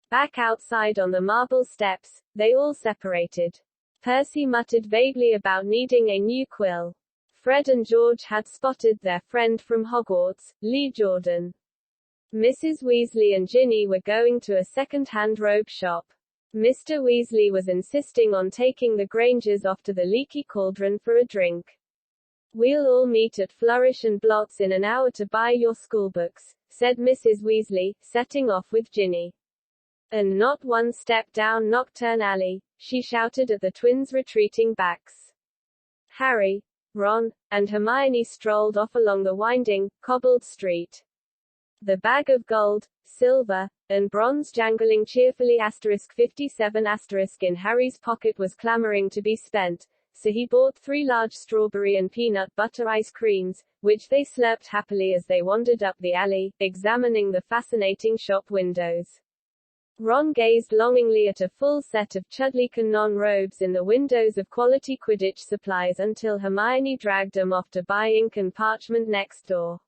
Back outside on the marble steps, they all separated. Percy muttered vaguely about needing a new quill. Fred and George had spotted their friend from Hogwarts, Lee Jordan. Mrs. Weasley and Ginny were going to a second-hand robe shop. Mr. Weasley was insisting on taking the Grangers off to the Leaky Cauldron for a drink. "We'll all meet at Flourish and Blotts in an hour to buy your schoolbooks," said Mrs. Weasley, setting off with Ginny. "And not one step down Knockturn Alley," she shouted at the twins' retreating backs. Harry, Ron, and Hermione strolled off along the winding, cobbled street. The bag of gold, silver, and bronze jangling cheerfully *57* in Harry's pocket was clamoring to be spent, so he bought 3 large strawberry and peanut butter ice creams, which they slurped happily as they wandered up the alley, examining the fascinating shop windows. Ron gazed longingly at a full set of Chudley-Cannon robes in the windows of Quality Quidditch Supplies until Hermione dragged him off to buy ink and parchment next door.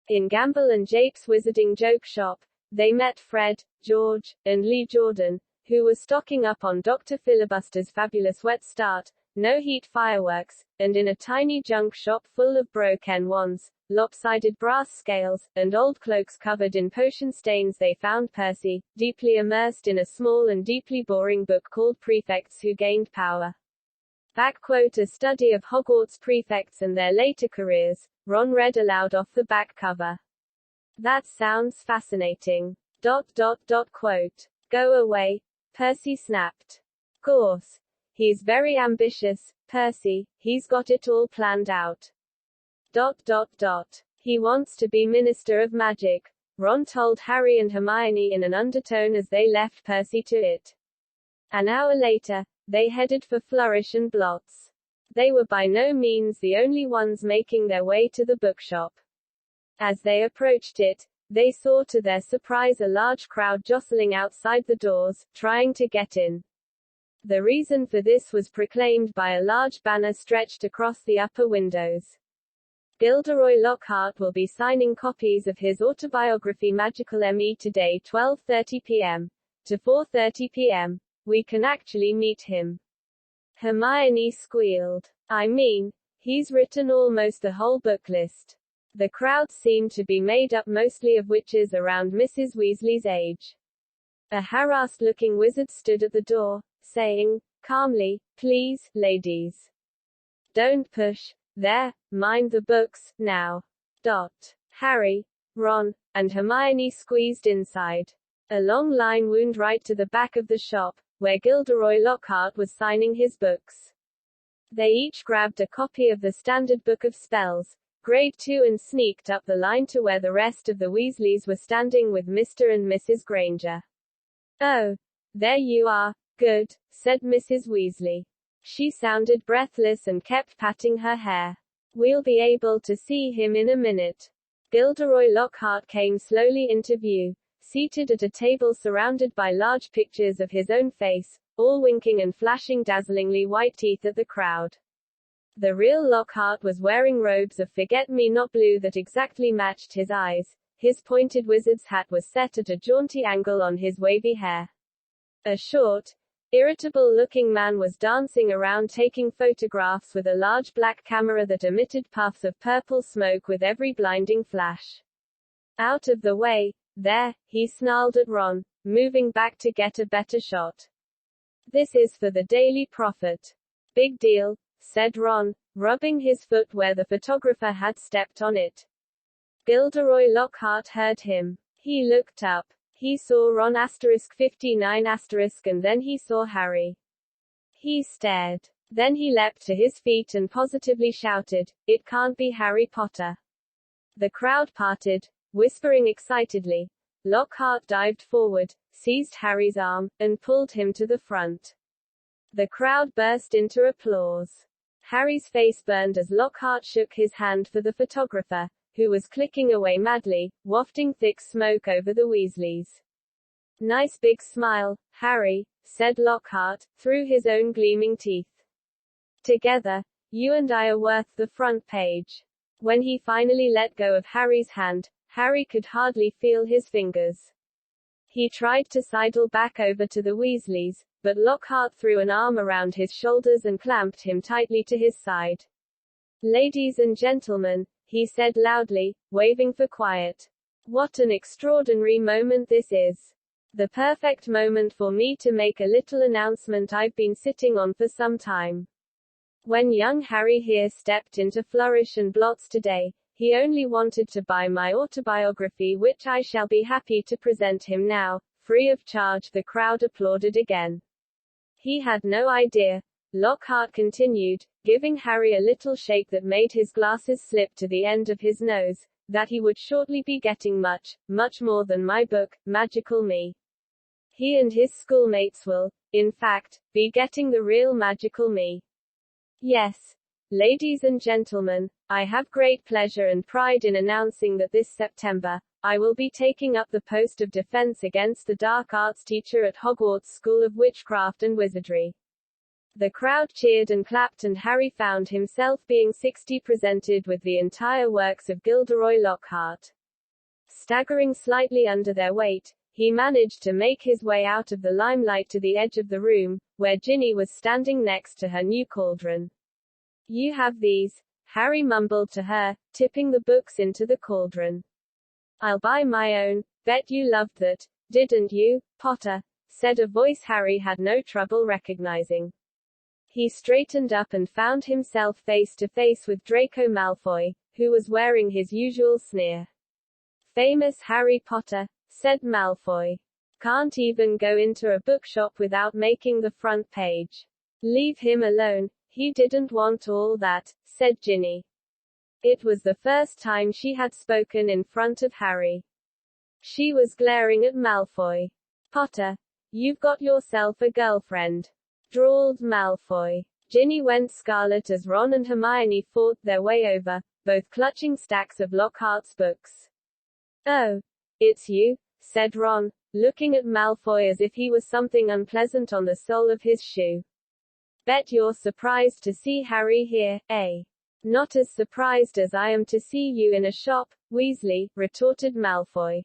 In Gamble and Jape's Wizarding Joke Shop, they met Fred, George, and Lee Jordan, who were stocking up on Dr. Filibuster's fabulous Wet Start, no-heat fireworks, and in a tiny junk shop full of broken wands, lopsided brass scales, and old cloaks covered in potion stains they found Percy, deeply immersed in a small and deeply boring book called Prefects Who Gained Power. A study of Hogwarts prefects and their later careers, Ron read aloud off the back cover. "That sounds fascinating. ... Quote. Go away," Percy snapped. "Course. He's very ambitious, Percy, he's got it all planned out. ... He wants to be Minister of Magic," Ron told Harry and Hermione in an undertone as they left Percy to it. An hour later, they headed for Flourish and Blotts. They were by no means the only ones making their way to the bookshop. As they approached it, they saw to their surprise a large crowd jostling outside the doors, trying to get in. The reason for this was proclaimed by a large banner stretched across the upper windows. Gilderoy Lockhart will be signing copies of his autobiography Magical Me today 12:30 p.m. to 4:30 p.m. We can actually meet him. Hermione squealed. I mean, he's written almost the whole book list. The crowd seemed to be made up mostly of witches around Mrs. Weasley's age. A harassed-looking wizard stood at the door, saying, calmly, please, ladies. Don't push. There, mind the books, now. Harry, Ron, and Hermione squeezed inside. A long line wound right to the back of the shop, where Gilderoy Lockhart was signing his books. They each grabbed a copy of the Standard Book of Spells, Grade 2, and sneaked up the line to where the rest of the Weasleys were standing with Mr. and Mrs. Granger. Oh, there you are. Good, said Mrs. Weasley. She sounded breathless and kept patting her hair. We'll be able to see him in a minute. Gilderoy Lockhart came slowly into view, seated at a table surrounded by large pictures of his own face, all winking and flashing dazzlingly white teeth at the crowd. The real Lockhart was wearing robes of forget-me-not blue that exactly matched his eyes. His pointed wizard's hat was set at a jaunty angle on his wavy hair. A short, irritable-looking man was dancing around taking photographs with a large black camera that emitted puffs of purple smoke with every blinding flash. Out of the way, there, he snarled at Ron, moving back to get a better shot. This is for the Daily Prophet. Big deal, said Ron, rubbing his foot where the photographer had stepped on it. Gilderoy Lockhart heard him. He looked up. He saw Ron *59*, and then he saw Harry. He stared. Then he leapt to his feet and positively shouted, "It can't be Harry Potter." The crowd parted, whispering excitedly. Lockhart dived forward, seized Harry's arm, and pulled him to the front. The crowd burst into applause. Harry's face burned as Lockhart shook his hand for the photographer, who was clicking away madly, wafting thick smoke over the Weasleys. Nice big smile, Harry, said Lockhart, through his own gleaming teeth. Together, you and I are worth the front page. When he finally let go of Harry's hand, Harry could hardly feel his fingers. He tried to sidle back over to the Weasleys, but Lockhart threw an arm around his shoulders and clamped him tightly to his side. Ladies and gentlemen, he said loudly, waving for quiet. What an extraordinary moment this is. The perfect moment for me to make a little announcement I've been sitting on for some time. When young Harry here stepped into Flourish and Blots today, he only wanted to buy my autobiography, which I shall be happy to present him now, free of charge. The crowd applauded again. He had no idea, Lockhart continued, giving Harry a little shake that made his glasses slip to the end of his nose, that he would shortly be getting much, much more than my book, Magical Me. He and his schoolmates will, in fact, be getting the real Magical Me. Yes, ladies and gentlemen, I have great pleasure and pride in announcing that this September, I will be taking up the post of Defense Against the Dark Arts teacher at Hogwarts School of Witchcraft and Wizardry. The crowd cheered and clapped, and Harry found himself being presented with the entire works of Gilderoy Lockhart. Staggering slightly under their weight, he managed to make his way out of the limelight to the edge of the room, where Ginny was standing next to her new cauldron. You have these, Harry mumbled to her, tipping the books into the cauldron. I'll buy my own. Bet you loved that, didn't you, Potter? Said a voice Harry had no trouble recognizing. He straightened up and found himself face to face with Draco Malfoy, who was wearing his usual sneer. Famous Harry Potter, said Malfoy. Can't even go into a bookshop without making the front page. Leave him alone, he didn't want all that, said Ginny. It was the first time she had spoken in front of Harry. She was glaring at Malfoy. Potter, you've got yourself a girlfriend, drawled Malfoy. Ginny went scarlet as Ron and Hermione fought their way over, both clutching stacks of Lockhart's books. Oh, It's you, said Ron, looking at Malfoy as if he was something unpleasant on the sole of his shoe. Bet you're surprised to see Harry here, eh? Not as surprised as I am to see you in a shop, Weasley, retorted Malfoy.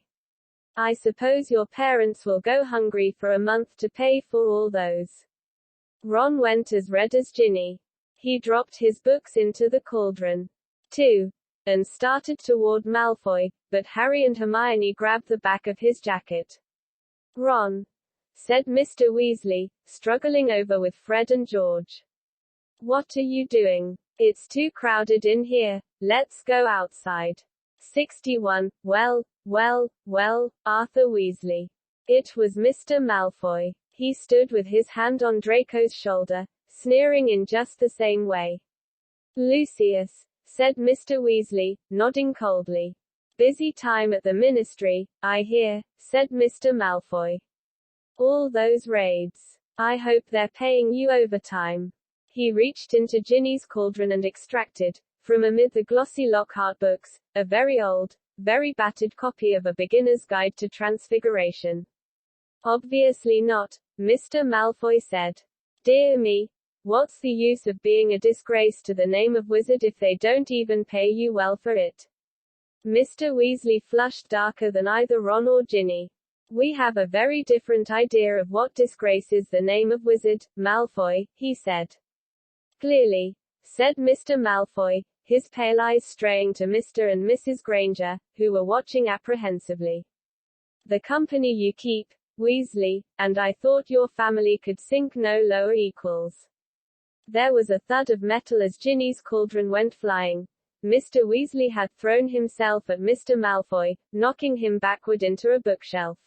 I suppose your parents will go hungry for a month to pay for all those. Ron went as red as Ginny. He dropped his books into the cauldron, too, and started toward Malfoy, but Harry and Hermione grabbed the back of his jacket. Ron, said Mr. Weasley, struggling over with Fred and George. What are you doing? It's too crowded in here, let's go outside. 61. Well, Arthur Weasley. It was Mr. Malfoy. He stood with his hand on Draco's shoulder, sneering in just the same way. Lucius, said Mr. Weasley, nodding coldly. Busy time at the ministry, I hear, said Mr. Malfoy. All those raids. I hope they're paying you overtime. He reached into Ginny's cauldron and extracted, from amid the glossy Lockhart books, a very old, very battered copy of A Beginner's Guide to Transfiguration. Obviously not, Mr. Malfoy said. Dear me, what's the use of being a disgrace to the name of wizard if they don't even pay you well for it? Mr. Weasley flushed darker than either Ron or Ginny. We have a very different idea of what disgraces the name of wizard, Malfoy, he said. Clearly, said Mr. Malfoy, his pale eyes straying to Mr. and Mrs. Granger, who were watching apprehensively. The company you keep, Weasley, and I thought your family could sink no lower equals. There was a thud of metal as Ginny's cauldron went flying. Mr. Weasley had thrown himself at Mr. Malfoy, knocking him backward into a bookshelf.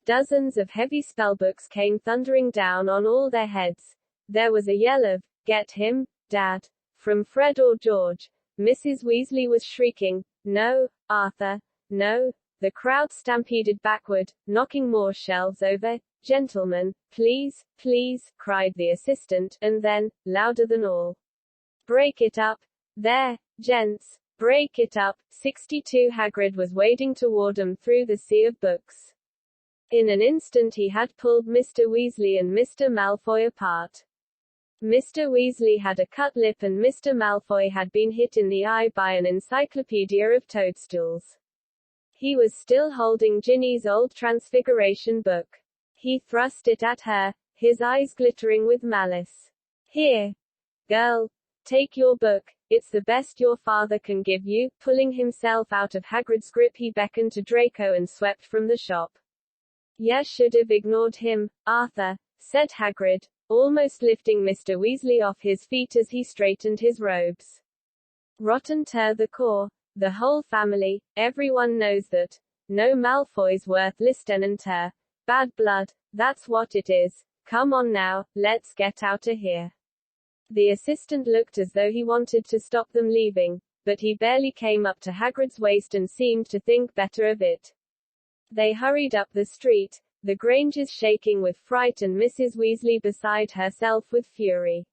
Dozens of heavy spellbooks came thundering down on all their heads. There was a yell of, "Get him, Dad!" from Fred or George. Mrs. Weasley was shrieking, "No, Arthur, no!" The crowd stampeded backward, knocking more shelves over. "Gentlemen, please, please," cried the assistant, and then, louder than all, "Break it up! There, gents, break it up!" 62 Hagrid was wading toward them through the sea of books. In an instant he had pulled Mr. Weasley and Mr. Malfoy apart. Mr. Weasley had a cut lip and Mr. Malfoy had been hit in the eye by an encyclopedia of toadstools. He was still holding Ginny's old Transfiguration book. He thrust it at her, his eyes glittering with malice. "Here, girl, take your book, it's the best your father can give you." Pulling himself out of Hagrid's grip he beckoned to Draco and swept from the shop. "You should have ignored him, Arthur," said Hagrid, almost lifting Mr. Weasley off his feet as he straightened his robes. "Rotten to the core, the whole family, everyone knows that. No Malfoy's worth lieutenant. Bad blood, that's what it is. Come on now, let's get out of here." The assistant looked as though he wanted to stop them leaving, but he barely came up to Hagrid's waist and seemed to think better of it. They hurried up the street, the Grangers shaking with fright and Mrs. Weasley beside herself with fury.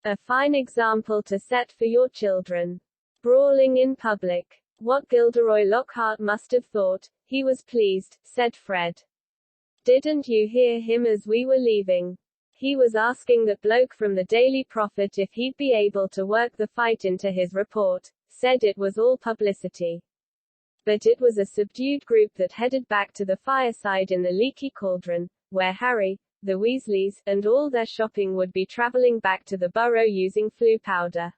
A fine example to set for your children. Brawling in public. What Gilderoy Lockhart must have thought. He was pleased, said Fred. Didn't you hear him as we were leaving? He was asking that bloke from the Daily Prophet if he'd be able to work the fight into his report. Said it was all publicity. But it was a subdued group that headed back to the fireside in the leaky cauldron, where Harry, the Weasleys, and all their shopping would be traveling back to the Burrow using Floo powder.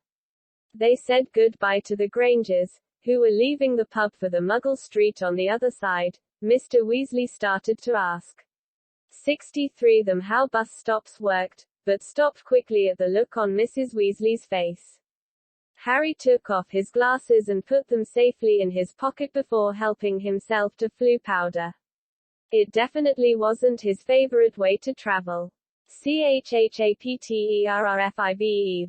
They said goodbye to the Grangers, who were leaving the pub for the Muggle Street on the other side. Mr. Weasley started to ask 63 them how bus stops worked, but stopped quickly at the look on Mrs. Weasley's face. Harry took off his glasses and put them safely in his pocket before helping himself to Floo powder. It definitely wasn't his favorite way to travel. CHHAPTERRFIVE.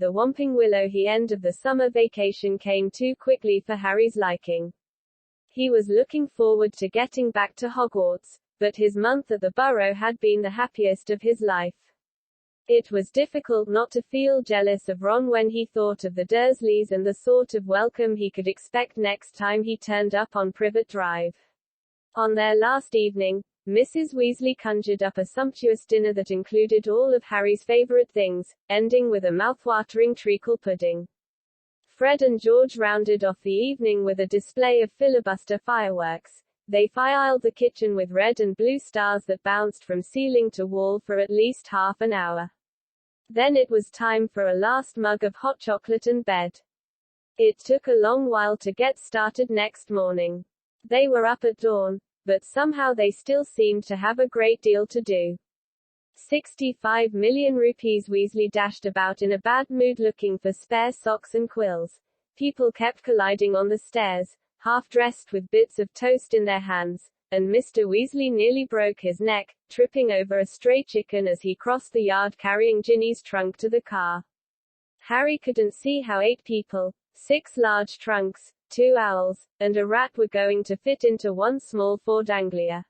The Whomping Willow end of the summer vacation came too quickly for Harry's liking. He was looking forward to getting back to Hogwarts, but his month at the Burrow had been the happiest of his life. It was difficult not to feel jealous of Ron when he thought of the Dursleys and the sort of welcome he could expect next time he turned up on Privet Drive. On their last evening, Mrs. Weasley conjured up a sumptuous dinner that included all of Harry's favorite things, ending with a mouthwatering treacle pudding. Fred and George rounded off the evening with a display of filibuster fireworks. They filed the kitchen with red and blue stars that bounced from ceiling to wall for at least half an hour. Then it was time for a last mug of hot chocolate and bed. It took a long while to get started next morning. They were up at dawn, but somehow they still seemed to have a great deal to do. 65 million rupees. Weasley dashed about in a bad mood looking for spare socks and quills. People kept colliding on the stairs, half dressed with bits of toast in their hands, and Mr. Weasley nearly broke his neck, tripping over a stray chicken as he crossed the yard carrying Ginny's trunk to the car. Harry couldn't see how 8 people, 6 large trunks, 2 owls, and a rat were going to fit into one small Ford Anglia.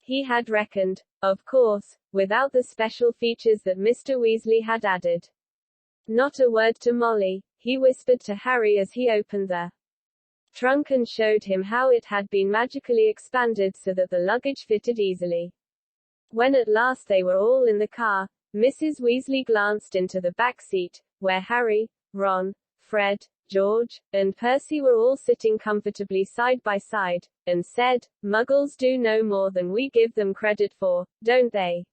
He had reckoned, of course, without the special features that Mr. Weasley had added. Not a word to Molly, he whispered to Harry as he opened the trunk and showed him how it had been magically expanded so that the luggage fitted easily. When at last they were all in the car, Mrs. Weasley glanced into the back seat, where Harry, Ron, Fred, George, and Percy were all sitting comfortably side by side, and said, "Muggles do no more than we give them credit for, don't they?"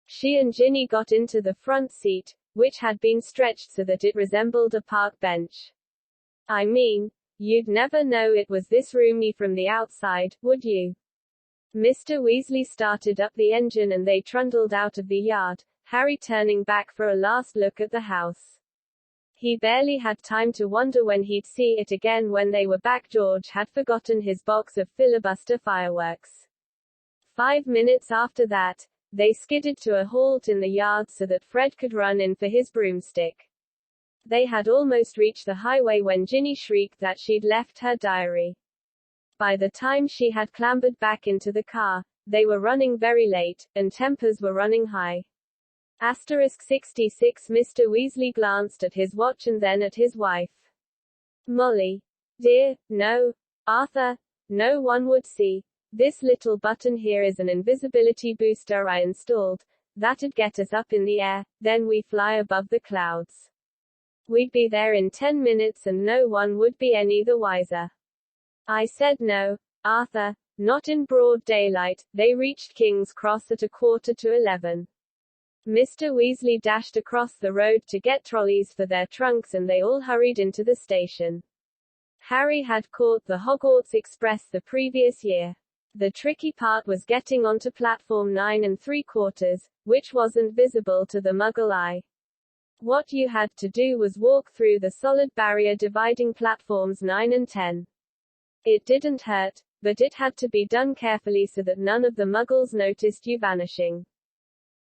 She and Ginny got into the front seat, which had been stretched so that it resembled a park bench. "I mean, you'd never know it was this roomy from the outside, would you?" Mr. Weasley started up the engine and they trundled out of the yard, Harry turning back for a last look at the house. He barely had time to wonder when he'd see it again. When they were back, George had forgotten his box of filibuster fireworks. 5 minutes after that, they skidded to a halt in the yard so that Fred could run in for his broomstick. They had almost reached the highway when Ginny shrieked that she'd left her diary. By the time she had clambered back into the car, they were running very late, and tempers were running high. Asterisk 66. Mr. Weasley glanced at his watch and then at his wife. "Molly. Dear, no. Arthur. No one would see. This little button here is an invisibility booster I installed. That'd get us up in the air, then we fly above the clouds. We'd be there in 10 minutes and no one would be any the wiser." I said no, Arthur, not in broad daylight. They reached King's Cross at 10:45. Mr. Weasley dashed across the road to get trolleys for their trunks and they all hurried into the station. Harry had caught the Hogwarts Express the previous year. The tricky part was getting onto platform 9 3/4, which wasn't visible to the Muggle eye. What you had to do was walk through the solid barrier dividing platforms 9 and 10. It didn't hurt, but it had to be done carefully so that none of the Muggles noticed you vanishing.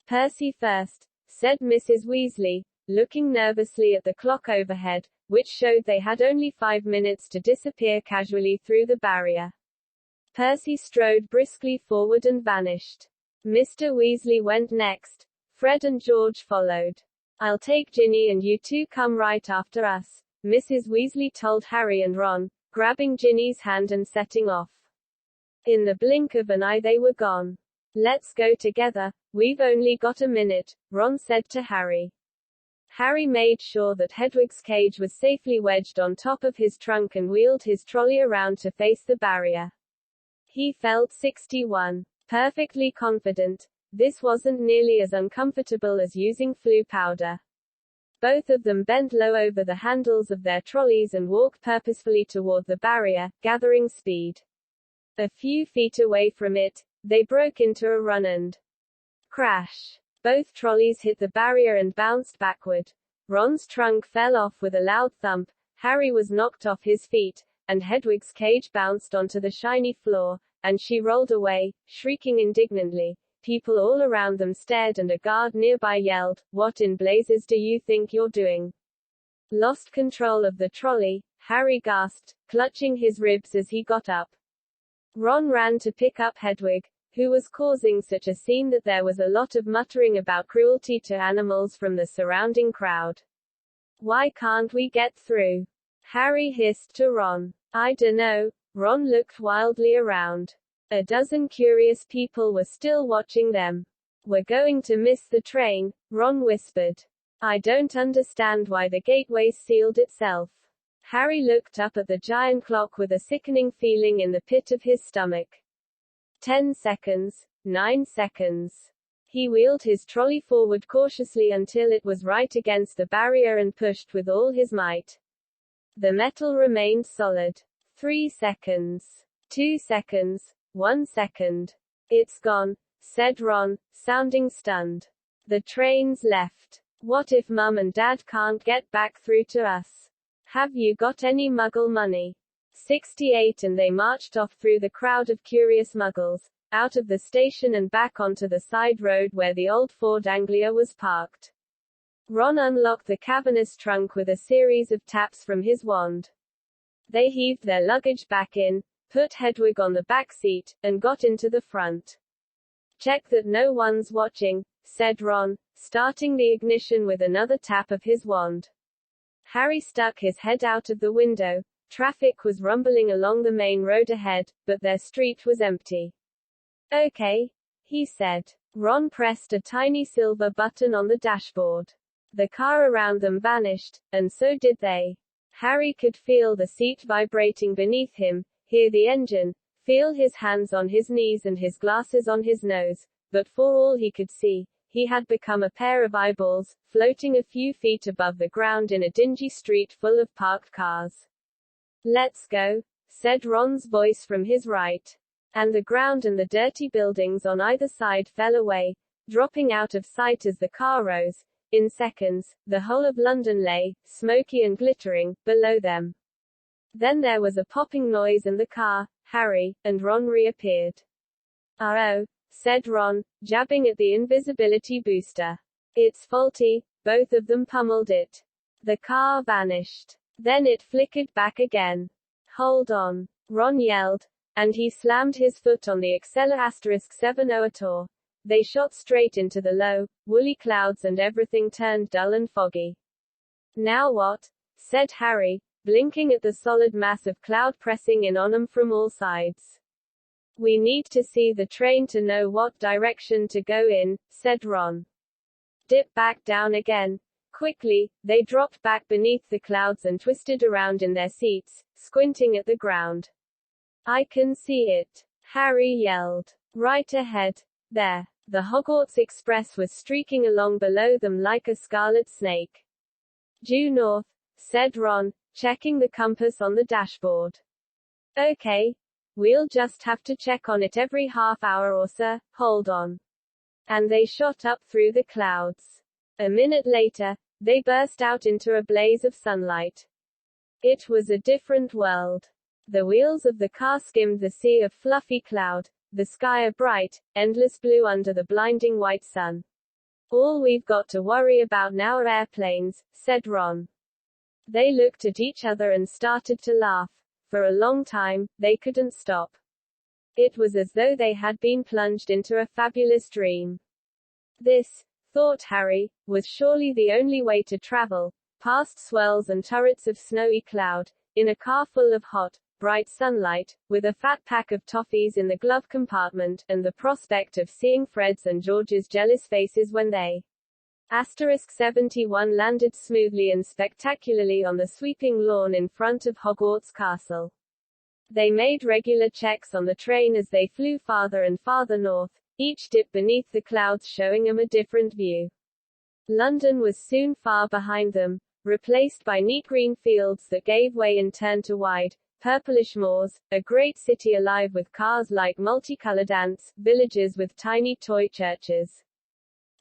"Percy first," said Mrs. Weasley, looking nervously at the clock overhead, which showed they had only 5 minutes to disappear casually through the barrier. Percy strode briskly forward and vanished. Mr. Weasley went next. Fred and George followed. "I'll take Ginny and you two come right after us," Mrs. Weasley told Harry and Ron, grabbing Ginny's hand and setting off. In the blink of an eye they were gone. "Let's go together, we've only got a minute," Ron said to Harry. Harry made sure that Hedwig's cage was safely wedged on top of his trunk and wheeled his trolley around to face the barrier. He felt 61. Perfectly confident. This wasn't nearly as uncomfortable as using flu powder. Both of them bent low over the handles of their trolleys and walked purposefully toward the barrier, gathering speed. A few feet away from it, they broke into a run and crash. Both trolleys hit the barrier and bounced backward. Ron's trunk fell off with a loud thump, Harry was knocked off his feet, and Hedwig's cage bounced onto the shiny floor, and she rolled away, shrieking indignantly. People all around them stared and a guard nearby yelled, "What in blazes do you think you're doing?" Lost control of the trolley, Harry gasped, clutching his ribs as he got up. Ron ran to pick up Hedwig, who was causing such a scene that there was a lot of muttering about cruelty to animals from the surrounding crowd. "Why can't we get through?" Harry hissed to Ron. "I dunno." Ron looked wildly around. A dozen curious people were still watching them. "We're going to miss the train," Ron whispered. "I don't understand why the gateway sealed itself." Harry looked up at the giant clock with a sickening feeling in the pit of his stomach. 10 seconds. 9 seconds. He wheeled his trolley forward cautiously until it was right against the barrier and pushed with all his might. The metal remained solid. 3 seconds. 2 seconds. 1 second. "It's gone," said Ron, sounding stunned. "The train's left. What if Mum and Dad can't get back through to us? Have you got any Muggle money?" 68 And they marched off through the crowd of curious Muggles, out of the station and back onto the side road where the old Ford Anglia was parked. Ron unlocked the cavernous trunk with a series of taps from his wand. They heaved their luggage back in, put Hedwig on the back seat, and got into the front. "Check that no one's watching," said Ron, starting the ignition with another tap of his wand. Harry stuck his head out of the window. Traffic was rumbling along the main road ahead, but their street was empty. "Okay," he said. Ron pressed a tiny silver button on the dashboard. The car around them vanished, and so did they. Harry could feel the seat vibrating beneath him, hear the engine, feel his hands on his knees and his glasses on his nose, but for all he could see, he had become a pair of eyeballs, floating a few feet above the ground in a dingy street full of parked cars. "Let's go," said Ron's voice from his right. And the ground and the dirty buildings on either side fell away, dropping out of sight as the car rose. In seconds, the whole of London lay, smoky and glittering, below them. Then there was a popping noise and the car, Harry, and Ron reappeared. "Uh-oh," said Ron, jabbing at the invisibility booster. "It's faulty." Both of them pummeled it. The car vanished. Then it flickered back again. "Hold on," Ron yelled, and he slammed his foot on the accelerator. 70. They shot straight into the low, woolly clouds and everything turned dull and foggy. "Now what?" said Harry, blinking at the solid mass of cloud pressing in on them from all sides. "We need to see the train to know what direction to go in," said Ron. "Dip back down again." Quickly, they dropped back beneath the clouds and twisted around in their seats, squinting at the ground. "I can see it," Harry yelled. "Right ahead. There." The Hogwarts Express was streaking along below them like a scarlet snake. "Due north," said Ron, checking the compass on the dashboard. "Okay. We'll just have to check on it every half hour or so. Hold on." And they shot up through the clouds. A minute later, they burst out into a blaze of sunlight. It was a different world. The wheels of the car skimmed the sea of fluffy cloud, the sky a bright, endless blue under the blinding white sun. "All we've got to worry about now are airplanes," said Ron. They looked at each other and started to laugh. For a long time, they couldn't stop. It was as though they had been plunged into a fabulous dream. This, thought Harry, was surely the only way to travel, past swirls and turrets of snowy cloud, in a car full of hot, bright sunlight, with a fat pack of toffees in the glove compartment, and the prospect of seeing Fred's and George's jealous faces when they 71 landed smoothly and spectacularly on the sweeping lawn in front of Hogwarts Castle. They made regular checks on the train as they flew farther and farther north, each dip beneath the clouds showing them a different view. London was soon far behind them, replaced by neat green fields that gave way and turned to wide, purplish moors, a great city alive with cars like multicolored ants, villages with tiny toy churches.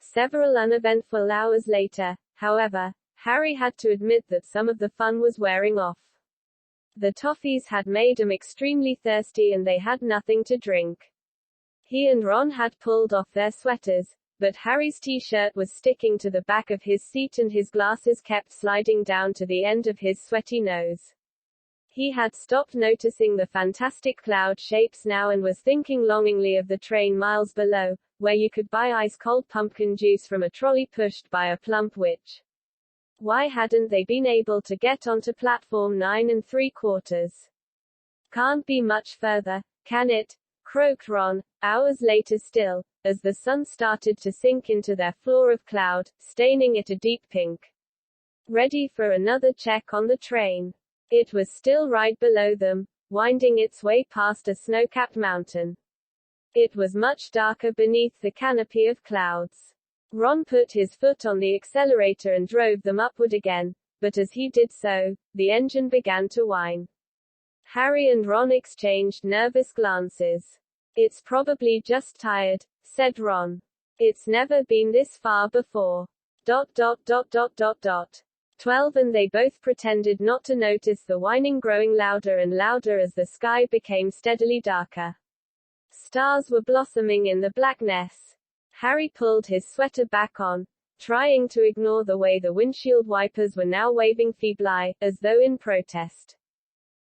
Several uneventful hours later, however, Harry had to admit that some of the fun was wearing off. The toffees had made him extremely thirsty and they had nothing to drink. He and Ron had pulled off their sweaters, but Harry's t-shirt was sticking to the back of his seat and his glasses kept sliding down to the end of his sweaty nose. He had stopped noticing the fantastic cloud shapes now and was thinking longingly of the train miles below, where you could buy ice-cold pumpkin juice from a trolley pushed by a plump witch. Why hadn't they been able to get onto platform 9 3/4? "Can't be much further, can it?" croaked Ron, hours later still, as the sun started to sink into their floor of cloud, staining it a deep pink. Ready for another check on the train. It was still right below them, winding its way past a snow-capped mountain. It was much darker beneath the canopy of clouds. Ron put his foot on the accelerator and drove them upward again, but as he did so, the engine began to whine. Harry and Ron exchanged nervous glances. "It's probably just tired," said Ron. "It's never been this far before. 12 and they both pretended not to notice the whining growing louder and louder as the sky became steadily darker. Stars were blossoming in the blackness. Harry pulled his sweater back on, trying to ignore the way the windshield wipers were now waving feebly, as though in protest.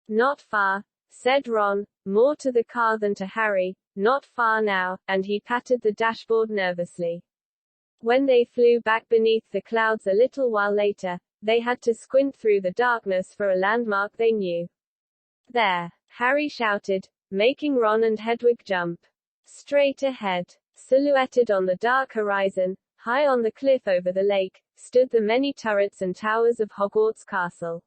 "Not far," said Ron, more to the car than to Harry, "not far now," and he patted the dashboard nervously. When they flew back beneath the clouds a little while later, they had to squint through the darkness for a landmark they knew. "There!" Harry shouted, making Ron and Hedwig jump. Straight ahead, silhouetted on the dark horizon, high on the cliff over the lake, stood the many turrets and towers of Hogwarts Castle.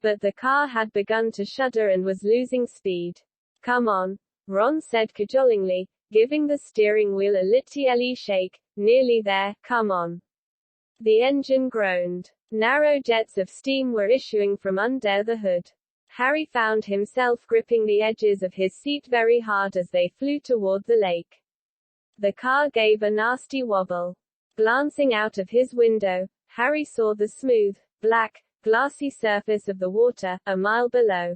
But the car had begun to shudder and was losing speed. "Come on," Ron said cajolingly, giving the steering wheel a little shake. "Nearly there, come on." The engine groaned. Narrow jets of steam were issuing from under the hood. Harry found himself gripping the edges of his seat very hard as they flew toward the lake. The car gave a nasty wobble. Glancing out of his window, Harry saw the smooth, black, glassy surface of the water, a mile below.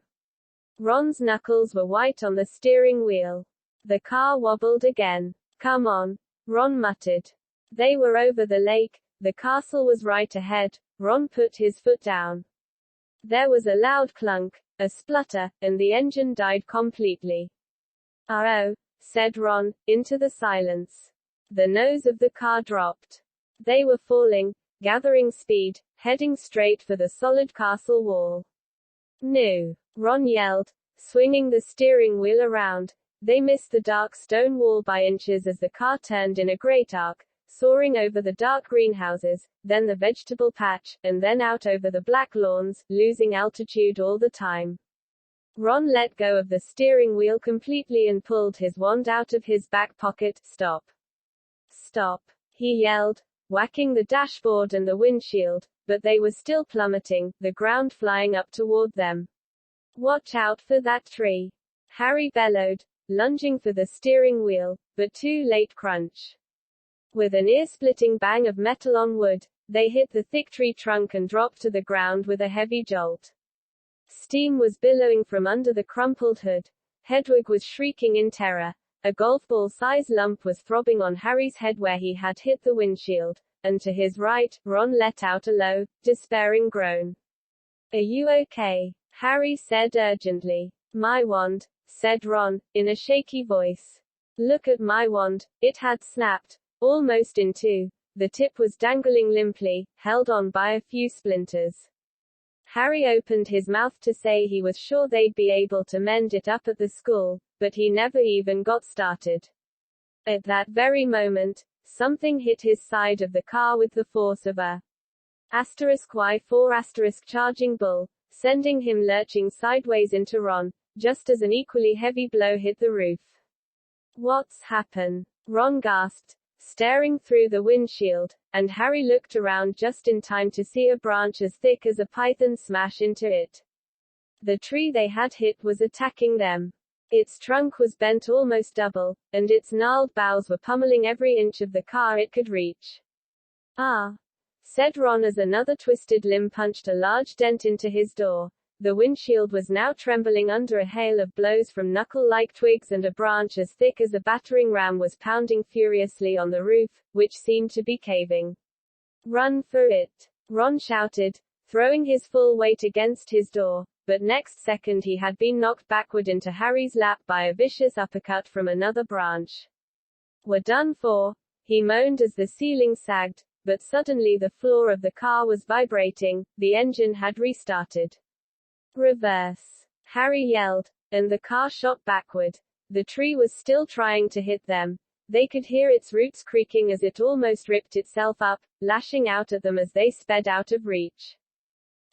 Ron's knuckles were white on the steering wheel. The car wobbled again. "Come on," Ron muttered. They were over the lake, the castle was right ahead. Ron put his foot down. There was a loud clunk, a splutter, and the engine died completely. "Uh-oh," said Ron, into the silence. The nose of the car dropped. They were falling, gathering speed, heading straight for the solid castle wall. "No!" Ron yelled, swinging the steering wheel around. They missed the dark stone wall by inches as the car turned in a great arc, soaring over the dark greenhouses, then the vegetable patch, and then out over the black lawns, losing altitude all the time. Ron let go of the steering wheel completely and pulled his wand out of his back pocket. "Stop! Stop!" he yelled, whacking the dashboard and the windshield, but they were still plummeting, the ground flying up toward them. "Watch out for that tree!" Harry bellowed, lunging for the steering wheel, but too late. Crunch. With an ear-splitting bang of metal on wood, they hit the thick tree trunk and dropped to the ground with a heavy jolt. Steam was billowing from under the crumpled hood. Hedwig was shrieking in terror. A golf ball-sized lump was throbbing on Harry's head where he had hit the windshield, and to his right, Ron let out a low, despairing groan. "Are you okay?" Harry said urgently. "My wand," said Ron, in a shaky voice. "Look at my wand." It had snapped, almost in two. The tip was dangling limply, held on by a few splinters. Harry opened his mouth to say he was sure they'd be able to mend it up at the school, but he never even got started. At that very moment, something hit his side of the car with the force of a *Y4* charging bull, sending him lurching sideways into Ron, just as an equally heavy blow hit the roof. "What's happened?" Ron gasped, staring through the windshield, and Harry looked around just in time to see a branch as thick as a python smash into it. The tree they had hit was attacking them. Its trunk was bent almost double, and its gnarled boughs were pummeling every inch of the car it could reach. "Ah," said Ron as another twisted limb punched a large dent into his door. The windshield was now trembling under a hail of blows from knuckle-like twigs, and a branch as thick as a battering ram was pounding furiously on the roof, which seemed to be caving. "Run for it!" Ron shouted, throwing his full weight against his door, but next second he had been knocked backward into Harry's lap by a vicious uppercut from another branch. "We're done for," he moaned as the ceiling sagged, but suddenly the floor of the car was vibrating. The engine had restarted. "Reverse!" Harry yelled, and the car shot backward. The tree was still trying to hit them. They could hear its roots creaking as it almost ripped itself up, lashing out at them as they sped out of reach.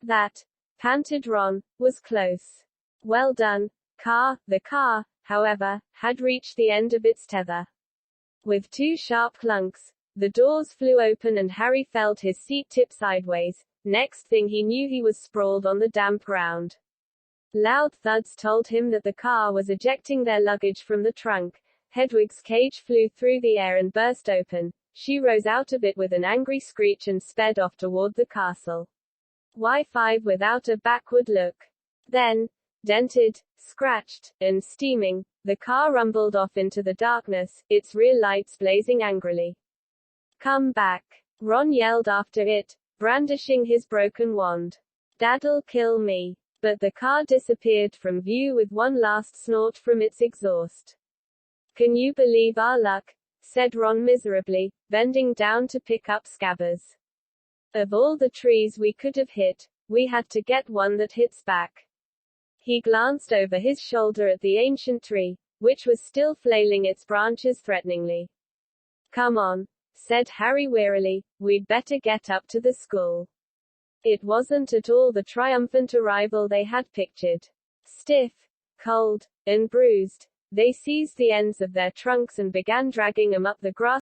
That, panted Ron, was close. Well done, car. The car, however, had reached the end of its tether. With two sharp clunks, the doors flew open and Harry felt his seat tip sideways. Next thing he knew, he was sprawled on the damp ground. Loud thuds told him that the car was ejecting their luggage from the trunk. Hedwig's cage flew through the air and burst open. She rose out of it with an angry screech and sped off toward the castle. Y5 without a backward look. Then, dented, scratched, and steaming, the car rumbled off into the darkness, its rear lights blazing angrily. Come back, Ron yelled after it, brandishing his broken wand. Dad'll kill me. But the car disappeared from view with one last snort from its exhaust. Can you believe our luck? Said Ron miserably, bending down to pick up Scabbers. Of all the trees we could have hit, we had to get one that hits back. He glanced over his shoulder at the ancient tree, which was still flailing its branches threateningly. Come on, said Harry wearily, we'd better get up to the school. It wasn't at all the triumphant arrival they had pictured. Stiff, cold, and bruised, they seized the ends of their trunks and began dragging them up the grass